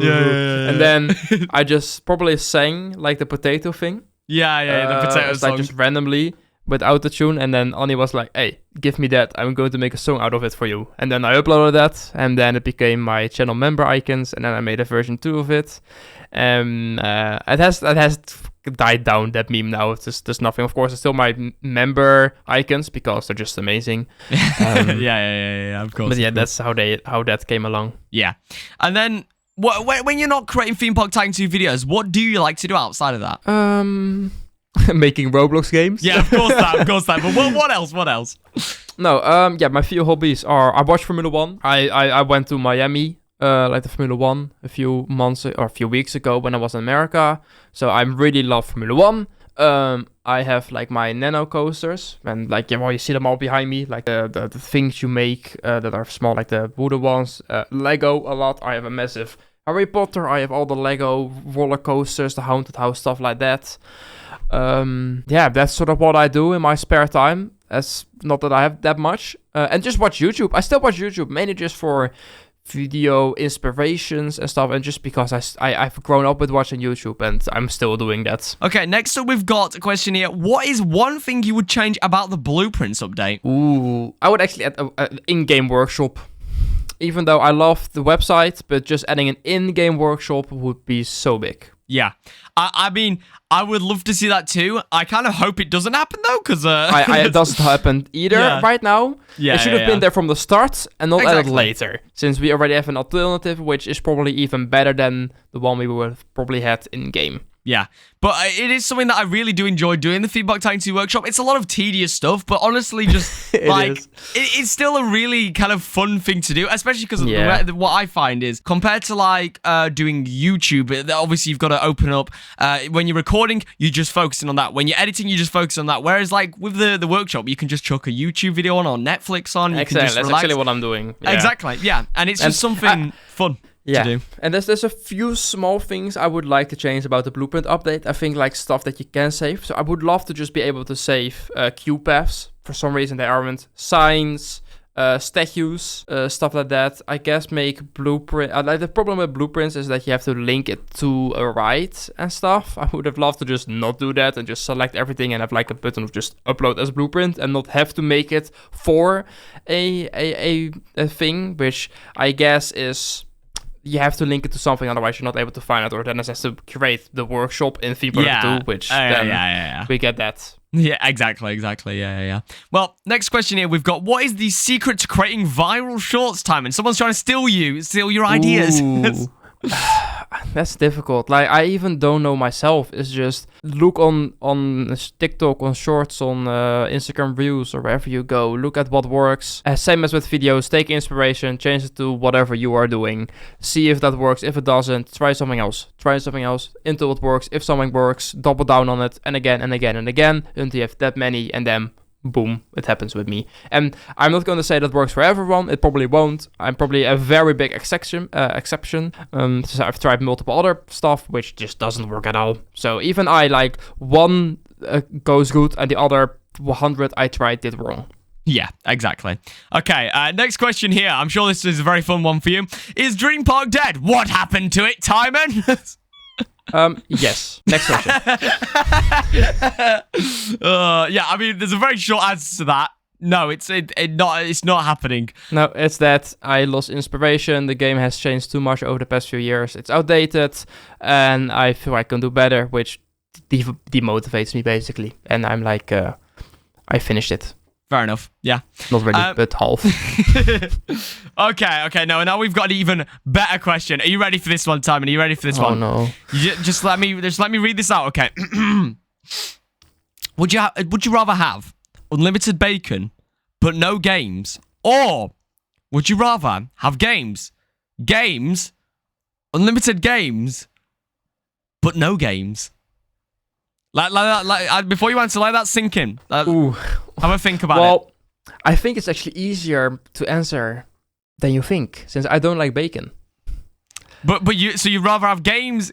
Speaker 1: Yeah.
Speaker 2: And then I just probably sang like the potato thing.
Speaker 1: Yeah, the potato song.
Speaker 2: Like just randomly with autotune, and then Annie was like, hey, give me that. I'm going to make a song out of it for you. And then I uploaded that, and then it became my channel member icons, and then I made a version 2 of it. It has died down, that meme now. There's nothing. Of course, it's still my member icons because they're just amazing.
Speaker 1: Yeah, of course.
Speaker 2: But yeah, that's how that came along.
Speaker 1: Yeah. And then when you're not creating Theme Park Tycoon 2 videos, what do you like to do outside of that?
Speaker 2: Making Roblox games.
Speaker 1: Yeah, of course that. But what else?
Speaker 2: No, my few hobbies are, I watch Formula 1. I went to Miami, like the Formula 1 a few weeks ago when I was in America. So I really love Formula 1. I have like my nano coasters, and like you see them all behind me, like the things you make that are small, like the wooden ones. Lego a lot. I have a massive Harry Potter. I have all the Lego roller coasters, the haunted house, stuff like that. That's sort of what I do in my spare time. It's not that I have that much. And just watch YouTube. I still watch YouTube, mainly just for video inspirations and stuff, and just because I've grown up with watching YouTube, and I'm still doing that. Okay, next up we've got a question here. What is one thing you would change about the Blueprints update? Ooh, I would actually add an in-game workshop. Even though I love the website, but just adding an in-game workshop would be so big. Yeah. I mean, I would love to see that too. I kind of hope it doesn't happen though, because... it doesn't happen either right now. Yeah, it should have been there from the start and not added later, since we already have an alternative, which is probably even better than the one we would have probably had in-game. Yeah, but it is something that I really do enjoy doing, the Theme Park Tycoon 2 workshop. It's a lot of tedious stuff, but honestly, just it's still a really kind of fun thing to do, especially because what I find is, compared to like doing YouTube, obviously you've got to open up, when you're recording, you're just focusing on that. When you're editing, you just focus on that. Whereas like with the workshop, you can just chuck a YouTube video on or Netflix on. You can just relax. That's actually what I'm doing. Yeah. Exactly, yeah. And it's just something fun. Yeah, to do. And there's a few small things I would like to change about the Blueprint update. I think like stuff that you can save. So I would love to just be able to save queue paths. For some reason they aren't. Signs, statues, stuff like that. I guess make blueprint. Like the problem with blueprints is that you have to link it to a ride and stuff. I would have loved to just not do that and just select everything and have like a button of just upload as blueprint and not have to make it for a thing, which I guess is you have to link it to something, otherwise you're not able to find it, or Dennis has to create the workshop in 𝗡𝗏𝗏 2, which we get that.
Speaker 1: Yeah, exactly. Yeah. Well, next question here we've got, what is the secret to creating viral shorts, Thijmen? Someone's trying to steal your ideas.
Speaker 2: That's difficult. Like, I even don't know myself. It's just look on TikTok, on Shorts, on Instagram Reels, or wherever you go. Look at what works. Same as with videos. Take inspiration, change it to whatever you are doing. See if that works. If it doesn't, try something else. Until it works. If something works, double down on it, and again, until you have that many, and then boom, it happens with me. And I'm not going to say that works for everyone. It probably won't. I'm probably a very big exception. So I've tried multiple other stuff, which just doesn't work at all. So even I, like, one goes good and the other 100 I tried did wrong.
Speaker 1: Yeah, exactly. Okay, next question here. I'm sure this is a very fun one for you. Is Dream Park dead? What happened to it, Thijmen?
Speaker 2: Yes. Next question.
Speaker 1: Yeah, I mean, there's a very short answer to that. No, it's not happening.
Speaker 2: No, it's that I lost inspiration. The game has changed too much over the past few years. It's outdated, and I feel I can do better, which demotivates me, basically. And I'm like, I finished it.
Speaker 1: Fair enough. Yeah.
Speaker 2: Not really, but half.
Speaker 1: Okay. No, now we've got an even better question. Are you ready for this one, Thijmen? Are you ready for this one?
Speaker 2: Oh no.
Speaker 1: Just let me read this out. Okay. Would you rather have unlimited bacon but no games, or would you rather have games, unlimited games, but no games? Like before you answer, let that sink in.
Speaker 2: Ooh.
Speaker 1: Have a think about it.
Speaker 2: Well, I think it's actually easier to answer than you think, since I don't like bacon.
Speaker 1: But you'd rather have games,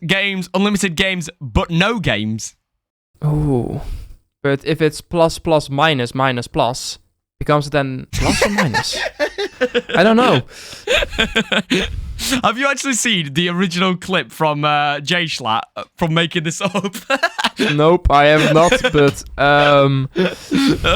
Speaker 1: unlimited games, but no games.
Speaker 2: Ooh. But if it's plus, minus, plus, becomes it then plus or minus? I don't know.
Speaker 1: Have you actually seen the original clip from 𝗟𝗫 from making this up?
Speaker 2: Nope, I have not. But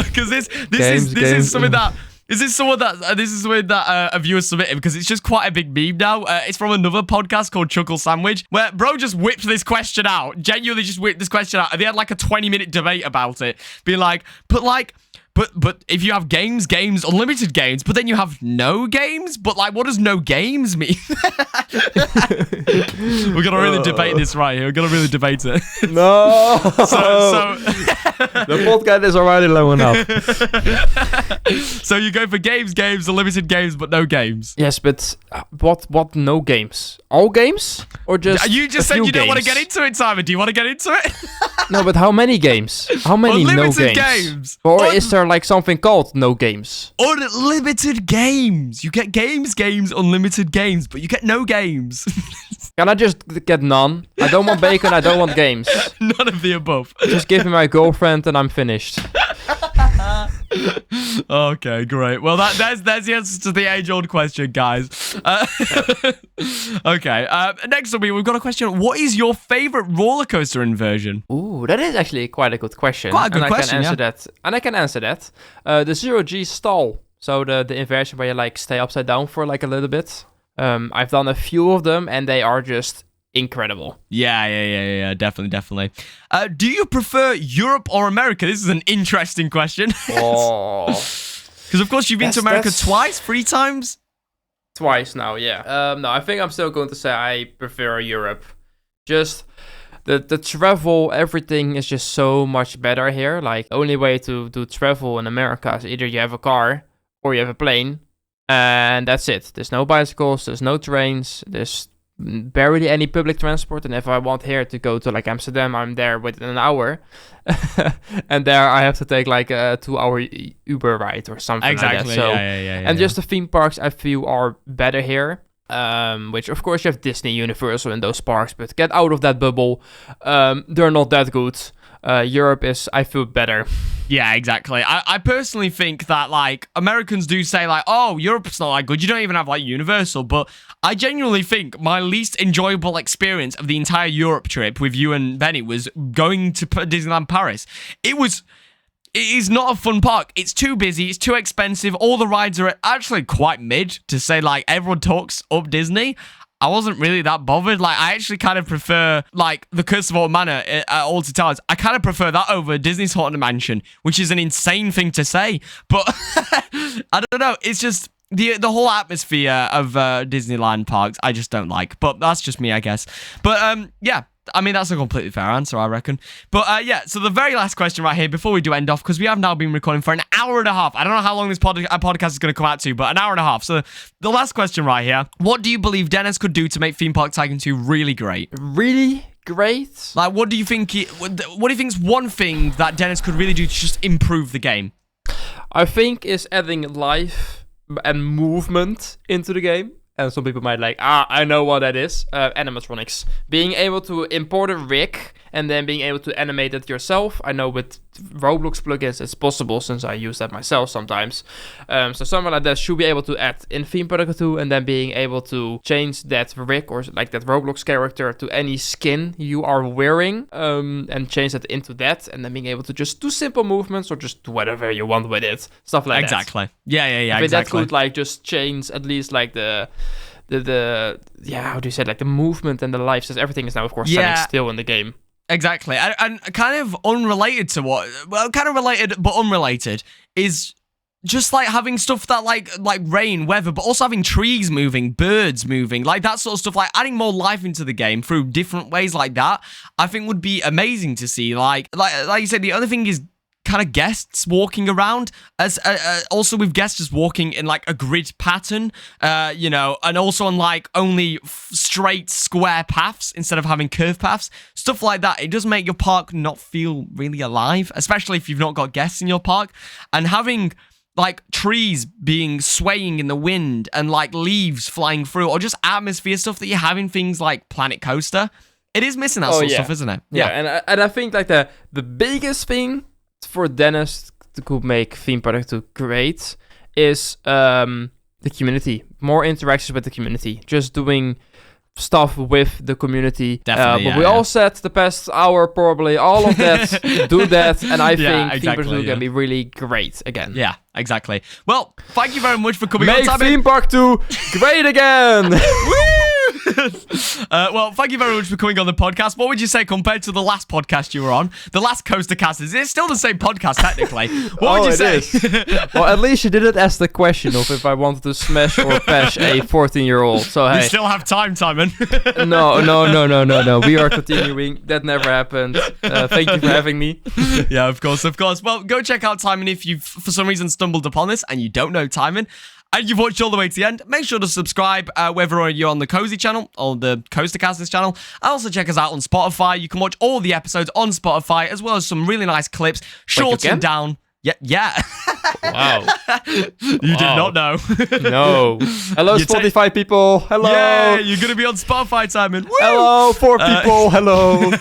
Speaker 1: because this is something that. This is something that a viewer submitted, because it's just quite a big meme now. It's from another podcast called Chuckle Sandwich, where bro just whipped this question out. Genuinely just whipped this question out. And they had like a 20-minute debate about it. Being like, but if you have games, unlimited games, but then you have no games? But like, what does no games mean? We're going to really debate this right here. We're going to really debate it.
Speaker 2: No!
Speaker 1: So
Speaker 2: the podcast is already low enough.
Speaker 1: So you go for games, unlimited games, but no games.
Speaker 2: Yes, but what no games? All games? Or just
Speaker 1: you just said you don't want to get into it, Thijmen. Do you want to get into it?
Speaker 2: No, but how many games? How many
Speaker 1: unlimited
Speaker 2: no games?
Speaker 1: Games.
Speaker 2: Or is there like something called no games?
Speaker 1: Unlimited games. You get games, unlimited games, but you get no games.
Speaker 2: Can I just get none? I don't want bacon, I don't want games.
Speaker 1: None of the above.
Speaker 2: Just give me my girlfriend and I'm finished.
Speaker 1: Okay, great. Well, there's the answer to the age-old question, guys. Okay, next up, we've got a question. What is your favorite roller coaster inversion?
Speaker 2: Ooh, that is actually quite a good question.
Speaker 1: Quite a good question,
Speaker 2: And I can answer that. The 0G stall. So the inversion where you like stay upside down for like a little bit. I've done a few of them and they are just incredible.
Speaker 1: Yeah, definitely. Do you prefer Europe or America? This is an interesting question.
Speaker 2: Oh.
Speaker 1: Because of course you've been to America twice, 3 times?
Speaker 2: Twice now, yeah. No, I think I'm still going to say I prefer Europe. Just the travel, everything is just so much better here. Like, the only way to do travel in America is either you have a car or you have a plane. And that's it. There's no bicycles, there's no trains, there's barely any public transport. And if I want here to go to like Amsterdam, I'm there within an hour. And there I have to take like a 2-hour Uber ride or something like that. So, and just the theme parks I feel are better here. Which of course you have Disney, Universal in those parks, but get out of that bubble. They're not that good. Europe is, I feel, better.
Speaker 1: Yeah, exactly. I personally think that, like, Americans do say, like, oh, Europe's not that good. You don't even have, like, Universal. But I genuinely think my least enjoyable experience of the entire Europe trip with you and Benny was going to Disneyland Paris. It is not a fun park. It's too busy. It's too expensive. All the rides are actually quite mid, to say, like, everyone talks up Disney. I wasn't really that bothered. Like, I actually kind of prefer, like, the 𝗏𝗏𝘁 Manor at Alton Towers. I kind of prefer that over Disney's Haunted Mansion, which is an insane thing to say. But I don't know. It's just the whole atmosphere of Disneyland parks, I just don't like. But that's just me, I guess. But, yeah. I mean, that's a completely fair answer, I reckon. But, yeah, so the very last question right here, before we do end off, because we have now been recording for an hour and a half. I don't know how long this podcast is going to come out to, but an hour and a half. So the last question right here, what do you believe Dennis could do to make Theme Park Tycoon 2 really great?
Speaker 2: Really great?
Speaker 1: Like, what do you think is one thing that Dennis could really do to just improve the game?
Speaker 2: I think is adding life and movement into the game. And some people might like, I know what that is. Animatronics. Being able to import a rig and then being able to animate it yourself. I know with Roblox plugins it's possible since I use that myself sometimes. So someone like that should be able to add in Theme Park 2 and then being able to change that rig or like that Roblox character to any skin you are wearing and change that into that and then being able to just do simple movements or just do whatever you want with it. Stuff like that.
Speaker 1: Exactly. Yeah,
Speaker 2: I
Speaker 1: exactly.
Speaker 2: That could like just change at least like the how do you say it? Like the movement and the life, since everything is now of course standing still in the game.
Speaker 1: Exactly. And kind of unrelated to kind of related but unrelated is just like having stuff that like rain, weather, but also having trees moving, birds moving, like that sort of stuff, like adding more life into the game through different ways like that, I think would be amazing to see. Like you said, the other thing is kind of guests walking around, as also with guests just walking in like a grid pattern, you know, and also on like only straight square paths instead of having curved paths, stuff like that. It does make your park not feel really alive, especially if you've not got guests in your park. And having like trees being swaying in the wind and like leaves flying through, or just atmosphere stuff that you have in things like Planet Coaster, it is missing that sort of stuff, isn't it?
Speaker 2: Yeah, and I think like the biggest thing for Dennis to make Theme Park 2 great is the community. More interactions with the community. Just doing stuff with the community.
Speaker 1: Definitely,
Speaker 2: but we all said the past hour probably all of that, do that, and I think Theme Park 2 can be really great again.
Speaker 1: Yeah, exactly. Well, thank you very much for coming
Speaker 2: on. Make Theme Park 2 great again!
Speaker 1: Well, thank you very much for coming on the podcast. What would you say compared to the last podcast you were on? The last Coaster Cast, is it still the same podcast technically? What would you say?
Speaker 2: Well, at least you didn't ask the question of if I wanted to smash or bash a 14-year-old. So hey,
Speaker 1: you still have time, Thijmen.
Speaker 2: No. We are continuing. That never happened. Thank you for having me.
Speaker 1: Yeah, of course. Well, go check out Thijmen if you've for some reason stumbled upon this and you don't know Thijmen. And you've watched all the way to the end, make sure to subscribe, whether you're on the Kosii channel or the Coaster Casters channel. And also check us out on Spotify. You can watch all the episodes on Spotify, as well as some really nice clips, shortened down. Yeah.
Speaker 2: Wow.
Speaker 1: You did not know.
Speaker 2: No. Hello, Spotify people. Hello.
Speaker 1: Yeah, you're going to be on Spotify, Thijmen. Woo!
Speaker 2: Hello, 4 people. Hello.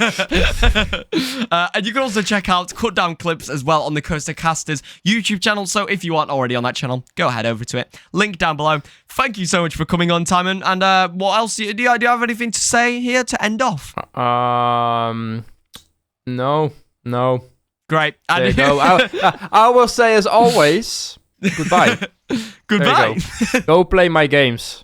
Speaker 1: And you can also check out cut down clips as well on the Coaster Casters YouTube channel. So if you aren't already on that channel, go ahead over to it. Link down below. Thank you so much for coming on, Thijmen. And what else? Do you have anything to say here to end off?
Speaker 2: No.
Speaker 1: Great.
Speaker 2: There you go. I will say as always, goodbye.
Speaker 1: Goodbye.
Speaker 2: Go play my games.